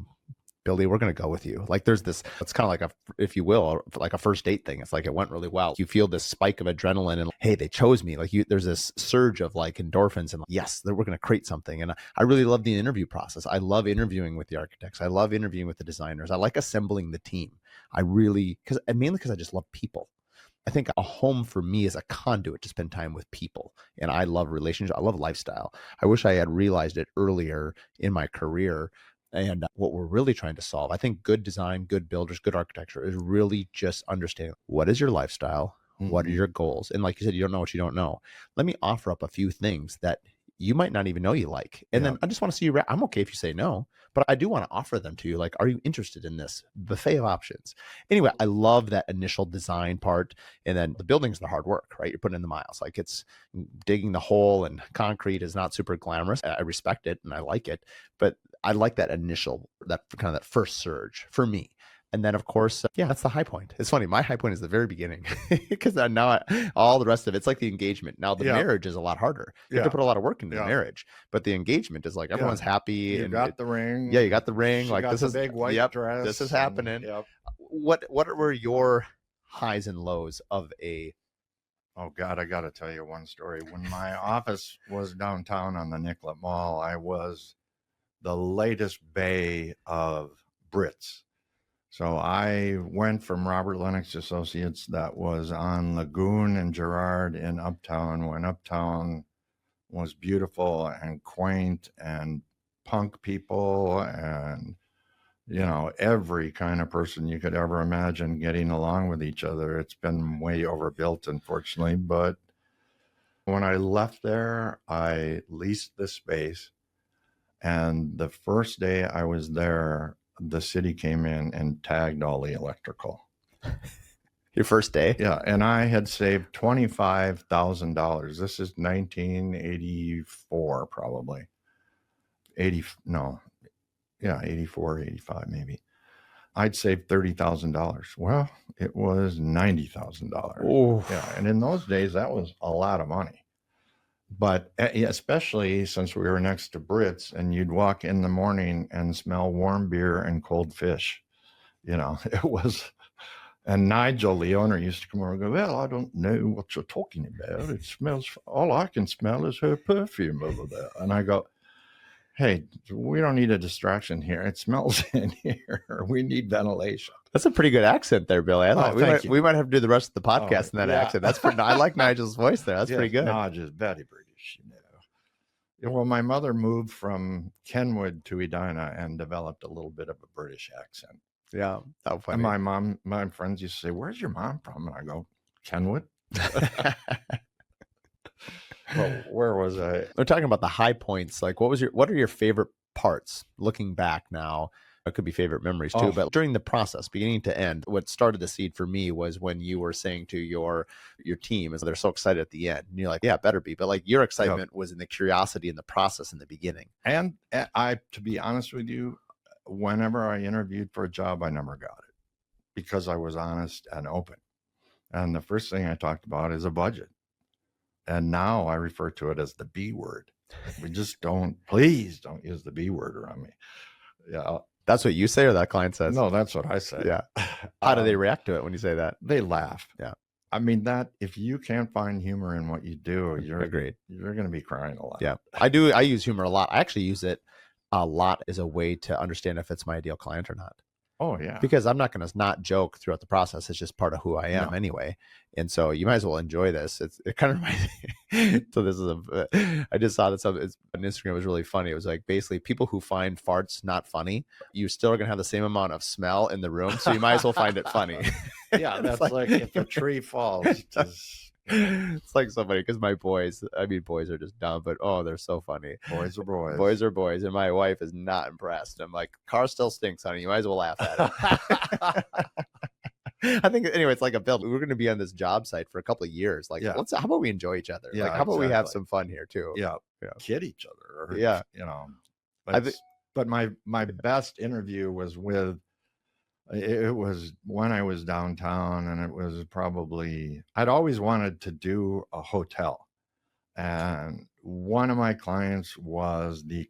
"Billy, we're going to go with you." Like there's this, it's kind of like a, if you will, like a first date thing. It's like, it went really well. You feel this spike of adrenaline and, hey, they chose me. Like there's this surge of like endorphins and like, yes, we're going to create something. And I really love the interview process. I love interviewing with the architects. I love interviewing with the designers. I like assembling the team. I really, mainly because I just love people. I think a home for me is a conduit to spend time with people. And I love relationships. I love lifestyle. I wish I had realized it earlier in my career. And what we're really trying to solve, I think good design, good builders, good architecture is really just understanding, what is your lifestyle? What are your goals? And like you said, you don't know what you don't know. Let me offer up a few things that you might not even know you like. And then I just want to see you. I'm okay if you say no, but I do want to offer them to you. Like, are you interested in this buffet of options? Anyway, I love that initial design part. And then the building's the hard work, right? You're putting in the miles. Like it's digging the hole, and concrete is not super glamorous. I respect it and I like it, but I like that initial, that kind of that first surge for me. And then, of course, that's the high point. It's funny. My high point is the very beginning, because now all the rest of it's like the engagement. Now the marriage is a lot harder. You have to put a lot of work into the marriage, but the engagement is like everyone's happy. You and got the ring. Yeah, you got the ring. She like got this the is big white dress. This is happening. What were your highs and lows of a? Oh God, I got to tell you one story. When my office was downtown on the Nicollet Mall, I was the latest bay of Brits. So I went from Robert Lennox Associates, that was on Lagoon and Girard in Uptown, when Uptown was beautiful and quaint and punk people and, you know, every kind of person you could ever imagine getting along with each other. It's been way overbuilt, unfortunately. But when I left there, I leased the space. And the first day I was there, the city came in and tagged all the electrical. Your first day? Yeah. And I had saved $25,000. This is 1984, probably. 84, 85 maybe. I'd saved $30,000. Well, it was $90,000. Yeah. And in those days, that was a lot of money. But especially since we were next to Brits, and you'd walk in the morning and smell warm beer and cold fish. You know, it was, and Nigel, the owner, used to come over and go, "Well, I don't know what you're talking about. It smells, all I can smell is her perfume over there." And I go, "Hey, we don't need a distraction here. It smells in here. We need ventilation." That's a pretty good accent there, Billy. I thought we might have to do the rest of the podcast in that accent. That's pretty. I like Nigel's voice there. That's pretty good. Nigel's very British, you know. Well, my mother moved from Kenwood to Edina and developed a little bit of a British accent. Yeah. How And funny. my friends used to say, "Where's your mom from?" And I go, "Kenwood." Well, where was I? We're talking about the high points. Like, what are your favorite parts looking back now? It could be favorite memories too, Oh, but during the process, beginning to end, what started the seed for me was when you were saying to your team, is they're so excited at the end, and you're like, yeah, better be. But like your yeah. excitement was in the curiosity and the process in the beginning. And to be honest with you, whenever I interviewed for a job, I never got it because I was honest and open. And the first thing I talked about is a budget. And now I refer to it as the B word. We just please don't use the B word around me. Yeah. That's what you say, or that client says? No, that's what I say. Yeah. How do they react to it when you say that? They laugh. Yeah. I mean, that if you can't find humor in what you do, Agreed. You're going to be crying a lot. Yeah. I do. I use humor a lot. I actually use it a lot as a way to understand if it's my ideal client or not. Oh, yeah. Because I'm not going to not joke throughout the process. It's just part of who I am anyway. And so you might as well enjoy this. It kind of reminds me. So this is I just saw this on Instagram. It was really funny. It was like basically people who find farts not funny, you still are going to have the same amount of smell in the room. So you might as well find it funny. Yeah. That's like if a tree falls, it's like somebody, because boys are just dumb, but oh, they're so funny. Boys are boys. Boys are boys, and my wife is not impressed. I'm like, car still stinks, honey. You might as well laugh at it. I think anyway, it's like a build. We're going to be on this job site for a couple of years. Like, how about we enjoy each other? Yeah, like, how about we have some fun here too? Yeah, kid each other. Or, yeah, But my best interview was with. It was when I was downtown, and it was probably, I'd always wanted to do a hotel. And one of my clients was the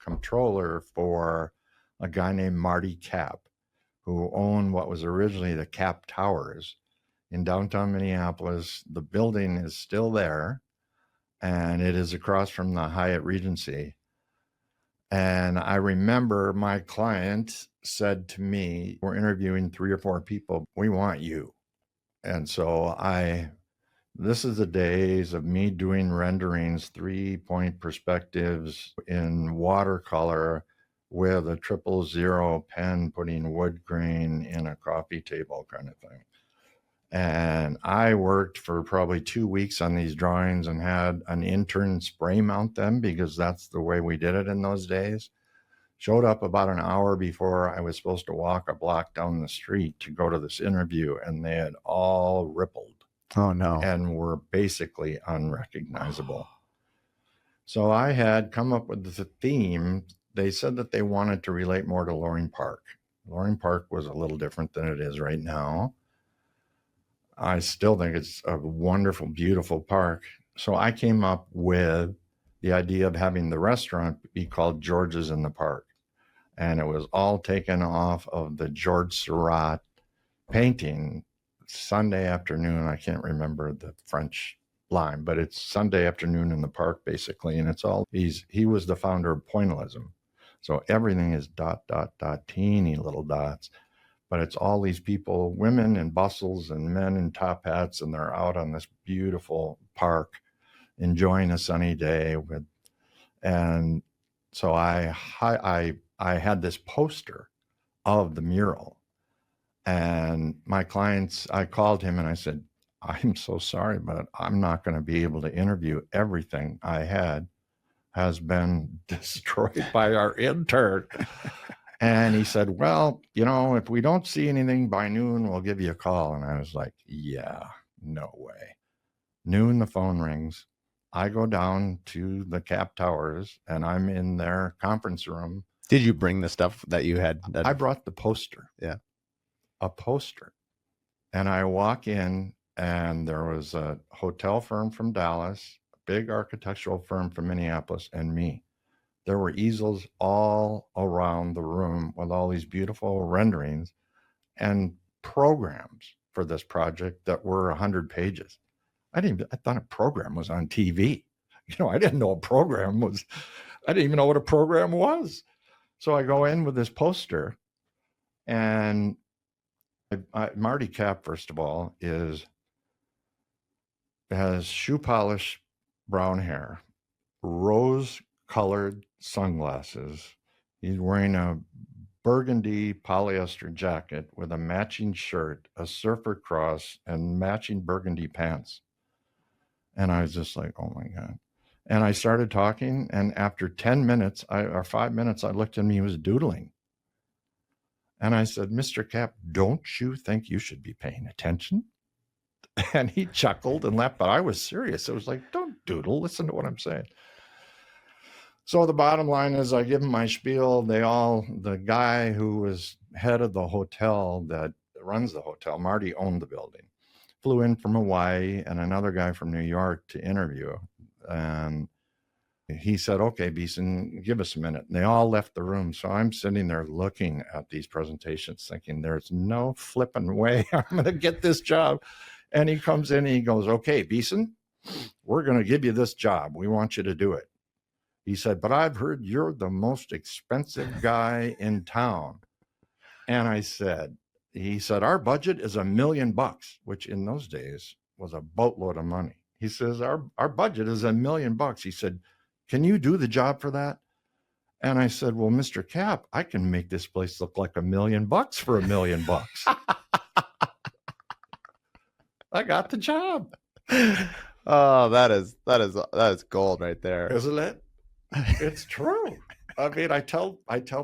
controller for a guy named Marty Cap, who owned what was originally the Cap Towers in downtown Minneapolis. The building is still there, and it is across from the Hyatt Regency. And I remember my client said to me, we're interviewing 3 or 4 people. We want you. And so this is the days of me doing renderings, 3-point perspectives in watercolor with a 000 pen, putting wood grain in a coffee table kind of thing. And I worked for probably 2 weeks on these drawings and had an intern spray mount them because that's the way we did it in those days. Showed up about an hour before I was supposed to walk a block down the street to go to this interview, and they had all rippled. Oh, no. And were basically unrecognizable. So I had come up with the theme. They said that they wanted to relate more to Loring Park. Loring Park was a little different than it is right now. I still think it's a wonderful, beautiful park. So I came up with the idea of having the restaurant be called George's in the Park. And it was all taken off of the George Seurat painting, Sunday afternoon. I can't remember the French line, but it's Sunday afternoon in the park, basically. And it's all, he was the founder of pointillism. So everything is ... teeny little dots. But it's all these people, women in bustles and men in top hats, and they're out on this beautiful park enjoying a sunny day and so I had this poster of the mural, and my clients, I called him and I said, I'm so sorry, but I'm not going to be able to interview. Everything I had has been destroyed by our intern. And he said, well, if we don't see anything by noon, we'll give you a call. And I was like, yeah, no way. Noon, the phone rings. I go down to the Cap Towers, and I'm in their conference room. Did you bring the stuff that you had? I brought the poster. Yeah. A poster. And I walk in, and there was a hotel firm from Dallas, a big architectural firm from Minneapolis, and me. There were easels all around the room with all these beautiful renderings and programs for this project that were 100 pages. I thought a program was on TV. I didn't know I didn't even know what a program was. So I go in with this poster, and Marty Cap, first of all, has shoe polish brown hair, rose colored sunglasses. He's wearing a burgundy polyester jacket with a matching shirt, a surfer cross, and matching burgundy pants. And I was just like, oh my God. And I started talking. And after 10 minutes or 5 minutes, I looked at him, he was doodling. And I said, Mr. Cap, don't you think you should be paying attention? And he chuckled and laughed, but I was serious. It was like, don't doodle, listen to what I'm saying. So the bottom line is I give him my spiel. The guy who was head of the hotel that runs the hotel, Marty owned the building, flew in from Hawaii and another guy from New York to interview. And he said, okay, Beson, give us a minute. And they all left the room. So I'm sitting there looking at these presentations thinking there's no flipping way I'm going to get this job. And he comes in and he goes, okay, Beson, we're going to give you this job. We want you to do it. He said, but I've heard you're the most expensive guy in town. And he said, our budget is $1 million, which in those days was a boatload of money. He says, our budget is $1 million. He said, can you do the job for that? And I said, well, Mr. Cap, I can make this place look like $1 million for $1 million. I got the job. Oh, that is gold right there. Isn't it? It's true. I mean, I tell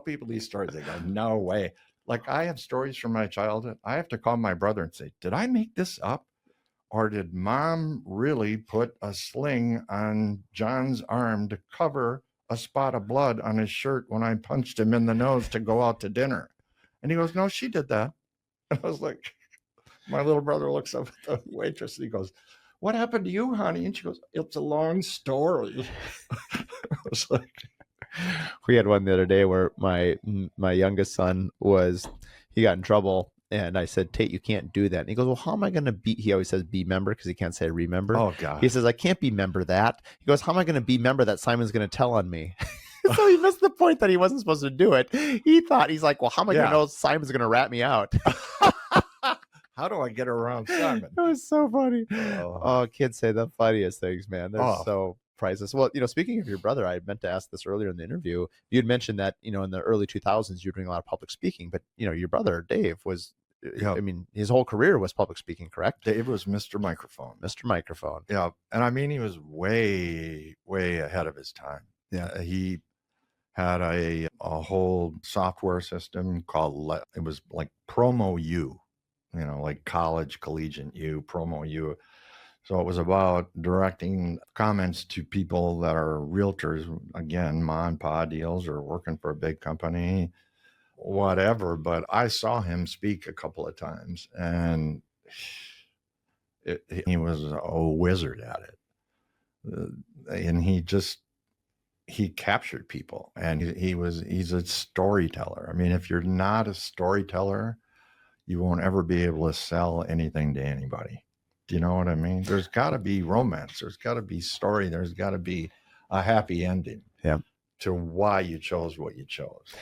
people these stories. They go, no way. Like I have stories from my childhood. I have to call my brother and say, did I make this up? Or did mom really put a sling on John's arm to cover a spot of blood on his shirt when I punched him in the nose to go out to dinner? And he goes, no, she did that. And I was like, my little brother looks up at the waitress and he goes, what happened to you, honey? And she goes, it's a long story. I was like, we had one the other day where my youngest son he got in trouble. And I said, Tate, you can't do that. And he goes, well, how am I going to be? He always says be member because he can't say remember. Oh, God. He says, I can't be member that. He goes, how am I going to be member that Simon's going to tell on me? So he missed the point that he wasn't supposed to do it. He's like, well, how am I going to know Simon's going to rat me out? How do I get around Simon? It was so funny. Oh, kids say the funniest things, man. They're so priceless. Well, speaking of your brother, I meant to ask this earlier in the interview. You had mentioned that, in the early 2000s, you were doing a lot of public speaking, but, your brother, Dave, was, I mean, his whole career was public speaking, correct? Dave was Mr. Microphone. Mr. Microphone. Yeah. And I mean, he was way, way ahead of his time. Yeah. He had a whole software system called, it was like Promo U, like collegiate U, Promo U. So it was about directing comments to people that are realtors, again, ma and pa deals or working for a big company, whatever. But I saw him speak a couple of times and he was a wizard at it. And he captured people and he's a storyteller. I mean, if you're not a storyteller, you won't ever be able to sell anything to anybody. Do you know what I mean? There's got to be romance. There's got to be story. There's got to be a happy ending to why you chose what you chose.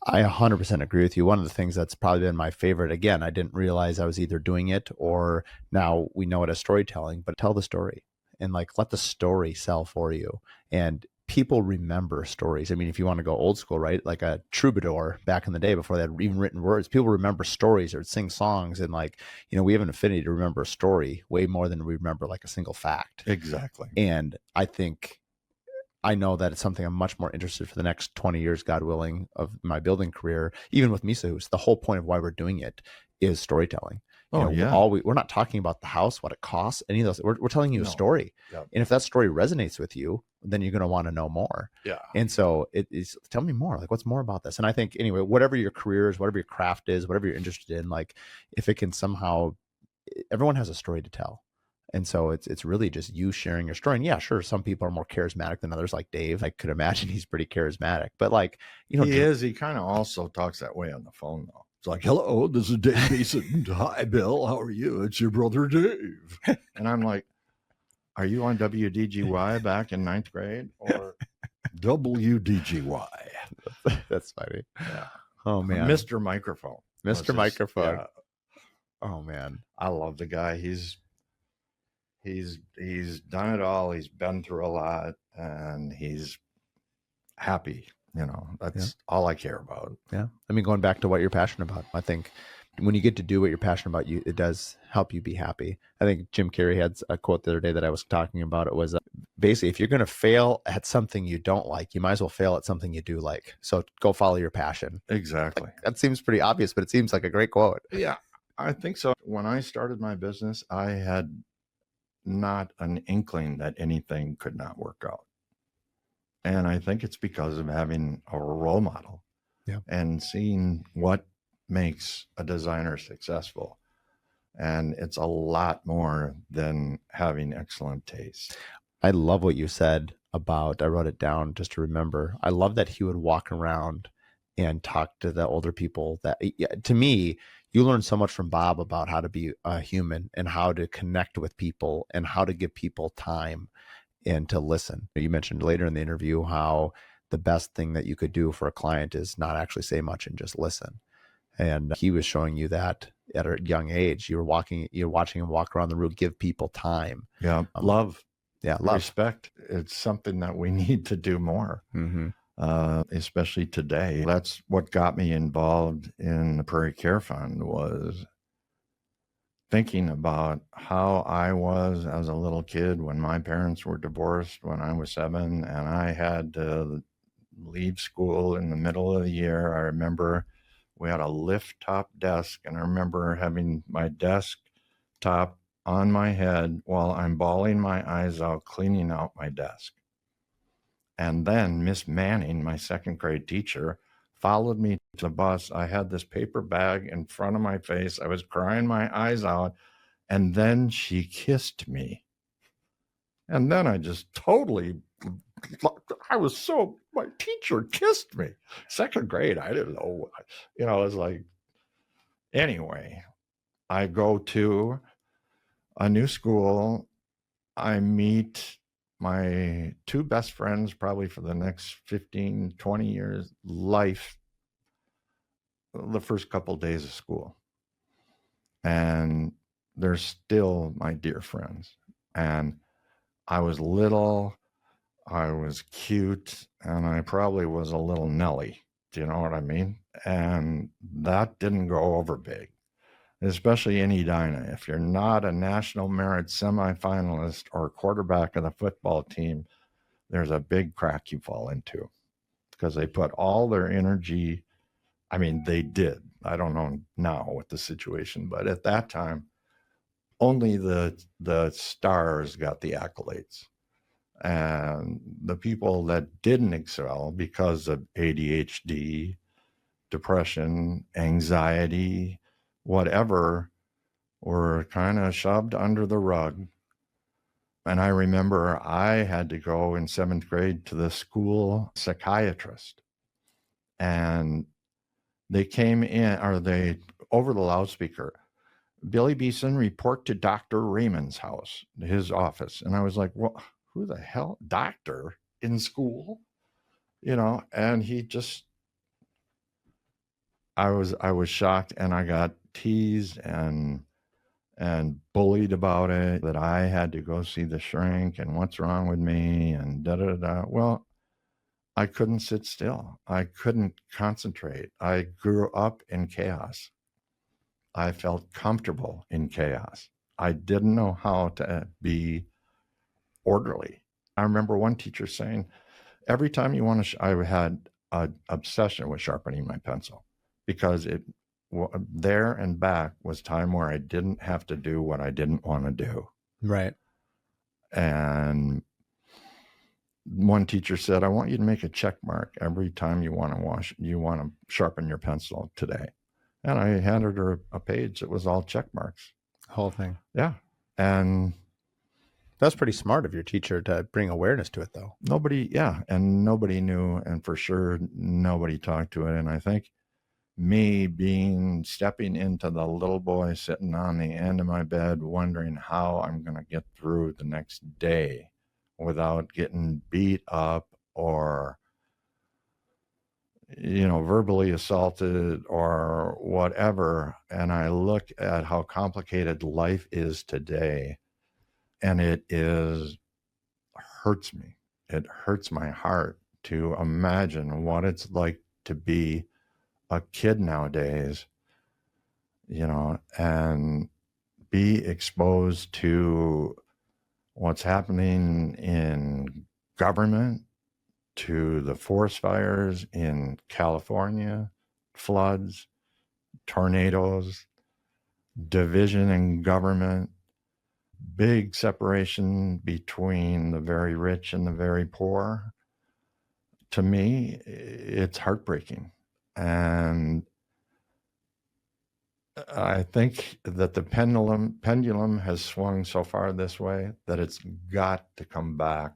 I 100% agree with you. One of the things that's probably been my favorite, again, I didn't realize I was either doing it or now we know it as storytelling, but tell the story and let the story sell for you. And people remember stories. I mean, if you want to go old school, right? Like a troubadour back in the day before they had even written words, people remember stories or sing songs. And we have an affinity to remember a story way more than we remember a single fact. Exactly. And I know that it's something I'm much more interested for the next 20 years, God willing, of my building career. Even with Misa House, the whole point of why we're doing it is storytelling. We're not talking about the house, what it costs, any of those. We're telling you a story. Yep. And if that story resonates with you, then you're going to want to know more. Yeah. And so it is, tell me more, what's more about this? And I think anyway, whatever your career is, whatever your craft is, whatever you're interested in, if it can somehow, everyone has a story to tell. And so it's really just you sharing your story. And yeah, sure, some people are more charismatic than others, like Dave. I could imagine he's pretty charismatic, but he is. He kind of also talks that way on the phone, though. It's like, hello, this is Dave Beson. Hi, Bill. How are you? It's your brother, Dave. And I'm like, are you on WDGY back in 9th grade or WDGY? That's funny. Yeah. Oh, man. Mr. Microphone. Mr. Microphone. Yeah. Oh, man. I love the guy. He's done it all. He's been through a lot and he's happy. That's all I care about. Yeah. I mean, going back to what you're passionate about, I think when you get to do what you're passionate about, it does help you be happy. I think Jim Carrey had a quote the other day that I was talking about. It was basically, if you're going to fail at something you don't like, you might as well fail at something you do like. So go follow your passion. Exactly. Like, that seems pretty obvious, but it seems like a great quote. Yeah, I think so. When I started my business, I had not an inkling that anything could not work out. And I think it's because of having a role model and seeing what makes a designer successful. And it's a lot more than having excellent taste. I love what you said about, I wrote it down just to remember. I love that he would walk around and talk to the older people. That, to me, you learn so much from Bob about how to be a human and how to connect with people and how to give people time and to listen. You mentioned later in the interview how the best thing that you could do for a client is not actually say much and just listen. And he was showing you that at a young age. You're watching him walk around the room, give people time. Yeah, love. Yeah, love. Respect. It's something that we need to do more, especially today. That's what got me involved in the Prairie Care Fund, was thinking about how I was as a little kid when my parents were divorced when I was 7, and I had to leave school in the middle of the year. I remember we had a lift top desk, and I remember having my desk top on my head while I'm bawling my eyes out, cleaning out my desk. And then Miss Manning, my second grade teacher, followed me to the bus. I had this paper bag in front of my face. I was crying my eyes out. And then she kissed me. And then I just totally, my teacher kissed me. Second grade, I didn't know. It was like, anyway, I go to a new school. I meet my 2 best friends probably for the next 15, 20 years, life, the first couple of days of school. And they're still my dear friends. And I was little, I was cute, and I probably was a little Nelly. Do you know what I mean? And that didn't go over big, especially in Edina. If you're not a national merit semifinalist or quarterback of the football team, there's a big crack you fall into, because they put all their energy. I mean, they did. I don't know now what the situation, but at that time, only the stars got the accolades. And the people that didn't excel because of ADHD, depression, anxiety, whatever, were kind of shoved under the rug. And I remember I had to go in 7th grade to the school psychiatrist. And they came in, over the loudspeaker, Billy Beson, report to Dr. Raymond's house, his office. And I was like, well, who the hell? Doctor in school? And he just, I was shocked, and I got teased and bullied about it, that I had to go see the shrink and what's wrong with me and da-da-da. Well, I couldn't sit still. I couldn't concentrate. I grew up in chaos. I felt comfortable in chaos. I didn't know how to be orderly. I remember one teacher saying, every time you want to, I had an obsession with sharpening my pencil, because there and back was time where I didn't have to do what I didn't want to do. Right. And one teacher said, I want you to make a check mark every time you want to sharpen your pencil today. And I handed her a page that was all check marks. Whole thing. Yeah. And that's pretty smart of your teacher to bring awareness to it, though. Nobody knew, and for sure nobody talked to it. And I think stepping into the little boy sitting on the end of my bed, wondering how I'm going to get through the next day without getting beat up or, verbally assaulted or whatever. And I look at how complicated life is today, and hurts me. It hurts my heart to imagine what it's like to be a kid nowadays, and be exposed to what's happening in government, to the forest fires in California, floods, tornadoes, division in government, big separation between the very rich and the very poor. To me, it's heartbreaking. And I think that the pendulum has swung so far this way that it's got to come back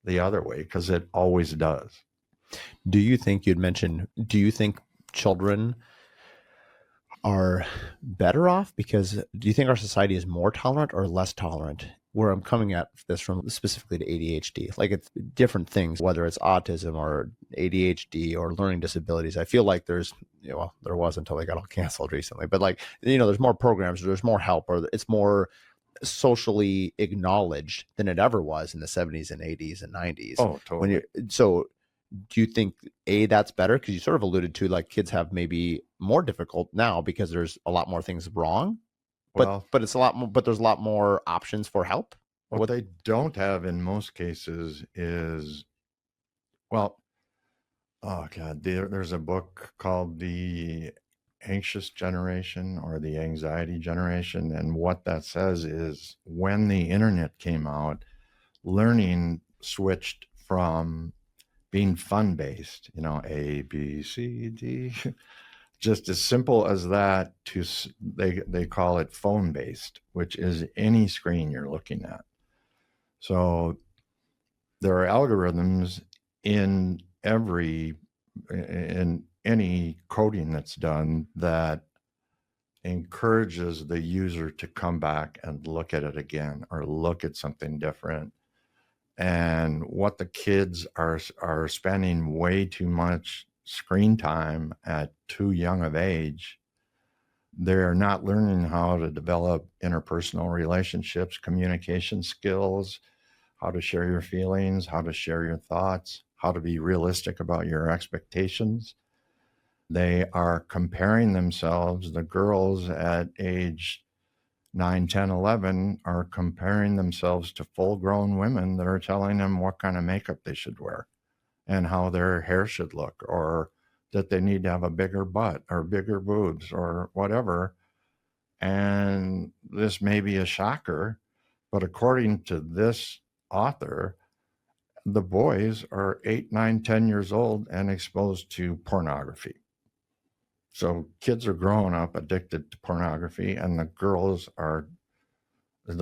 the other way, because it always does. Do you think children are better off? Because do you think our society is more tolerant or less tolerant? Where I'm coming at this from specifically to ADHD, like it's different things, whether it's autism or ADHD or learning disabilities. I feel like there's, there was until they got all canceled recently, but like, there's more programs, there's more help, or it's more socially acknowledged than it ever was in the 70s and 80s and 90s. Oh, totally. So do you think that's better? Because you sort of alluded to like kids have maybe more difficult now because there's a lot more things wrong, but it's a lot more, but there's a lot more options for help. What they don't have in most cases is, oh God, there's a book called The Anxious Generation or The Anxiety Generation. And what that says is when the internet came out, learning switched from being fun-based, A, B, C, D, just as simple as that, to they call it phone-based, which is any screen you're looking at. So there are algorithms in any coding that's done that encourages the user to come back and look at it again or look at something different. And what the kids are spending way too much screen time at too young of age. They're not learning how to develop interpersonal relationships, communication skills, how to share your feelings, how to share your thoughts, how to be realistic about your expectations. They are comparing themselves. The girls at age 9, 10, 11 are comparing themselves to full-grown women that are telling them what kind of makeup they should wear and how their hair should look, or that they need to have a bigger butt or bigger boobs or whatever. And this may be a shocker, but according to this author, the boys are 8, 9, 10 years old and exposed to pornography. So kids are growing up addicted to pornography, and the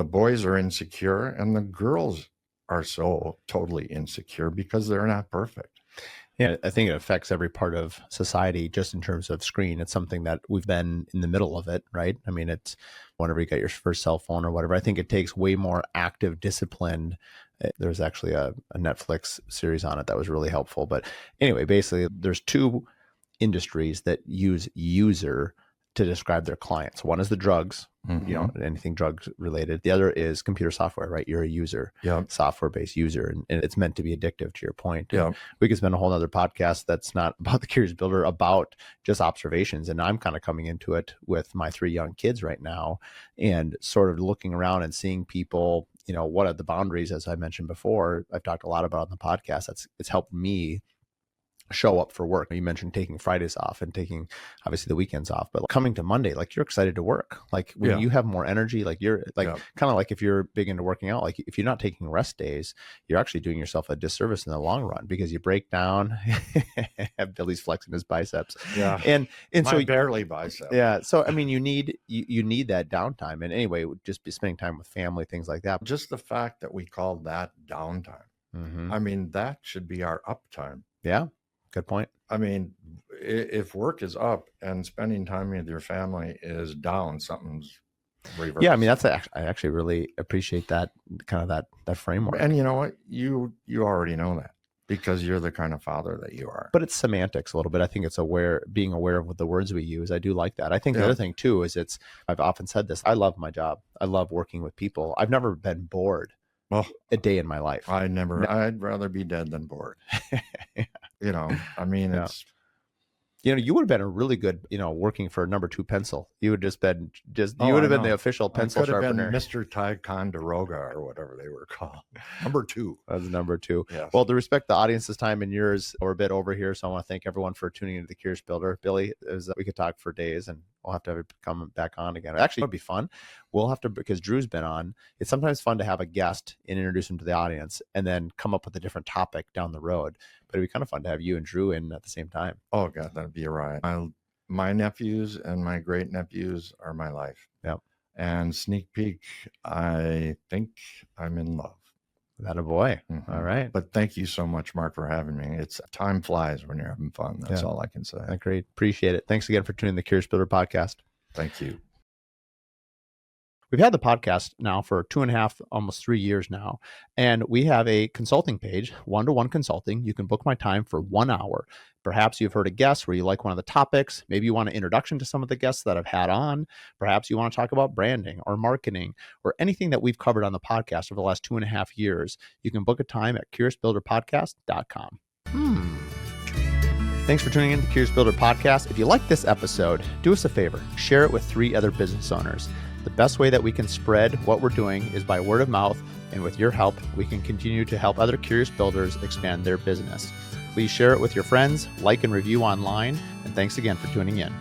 boys are insecure, and the girls are so totally insecure because they're not perfect. Yeah, I think it affects every part of society just in terms of screen. It's something that we've been in the middle of it, right? I mean, it's whenever you get your first cell phone or whatever, I think it takes way more active discipline. There's actually a Netflix series on it that was really helpful. But anyway, basically, there's two industries that use user to describe their clients. One is the drugs, anything drugs related. The other is computer software, right? You're a user, software-based user, and it's meant to be addictive, to your point. Yeah. We could spend a whole other podcast that's not about the Curious Builder, about just observations. And I'm kind of coming into it with my 3 young kids right now and sort of looking around and seeing people, what are the boundaries, as I mentioned before. I've talked a lot about on the podcast. It's helped me show up for work. You mentioned taking Fridays off and taking obviously the weekends off, but coming to Monday, like you're excited to work. Like when you have more energy, like you're like kind of like if you're big into working out, like if you're not taking rest days, you're actually doing yourself a disservice in the long run because you break down. Billy's flexing his biceps. Yeah. And so barely bicep. Yeah. So, I mean, you need that downtime. And anyway, just be spending time with family, things like that. Just the fact that we call that downtime. Mm-hmm. I mean, that should be our uptime. Yeah. Good point. I mean, if work is up and spending time with your family is down, something's reversed. Yeah, I mean, I actually really appreciate that kind of that framework. And you know what? You already know that because you're the kind of father that you are. But it's semantics a little bit. I think it's being aware of what the words we use. I do like that. I think the other thing too is I've often said this. I love my job. I love working with people. I've never been bored a day in my life. I'd rather be dead than bored. I mean, Yeah. it's, you would have been a really good, working for number 2 pencil. You would have been the official pencil sharpener. Been Mr. Ticonderoga or whatever they were called. Number 2. That was number 2. Yes. Well, to respect the audience's time and yours, we're a bit over here. So I want to thank everyone for tuning into the Curious Builder. Billy, we could talk for days, and we'll have to have it come back on again. Actually, it'd be fun. We'll have to, because Drew's been on. It's sometimes fun to have a guest and introduce him to the audience and then come up with a different topic down the road. But it'd be kind of fun to have you and Drew in at the same time. Oh, God, that'd be a riot. My nephews and my great nephews are my life. Yep. And sneak peek, I think I'm in love. That a boy. Mm-hmm. All right. But thank you so much, Mark, for having me. It's time flies when you're having fun. That's all I can say. Great. Appreciate it. Thanks again for tuning in the Curious Builder podcast. Thank you. We've had the podcast now for 2.5, almost 3 years now. And we have a consulting page, 1-to-1 consulting. You can book my time for 1 hour. Perhaps you've heard a guest where you like one of the topics. Maybe you want an introduction to some of the guests that I've had on. Perhaps you want to talk about branding or marketing or anything that we've covered on the podcast over the last 2.5 years. You can book a time at curiousbuilderpodcast.com. Thanks for tuning in to the Curious Builder podcast. If you like this episode, do us a favor. Share it with 3 other business owners. The best way that we can spread what we're doing is by word of mouth, and with your help, we can continue to help other curious builders expand their business. Please share it with your friends, like and review online, and thanks again for tuning in.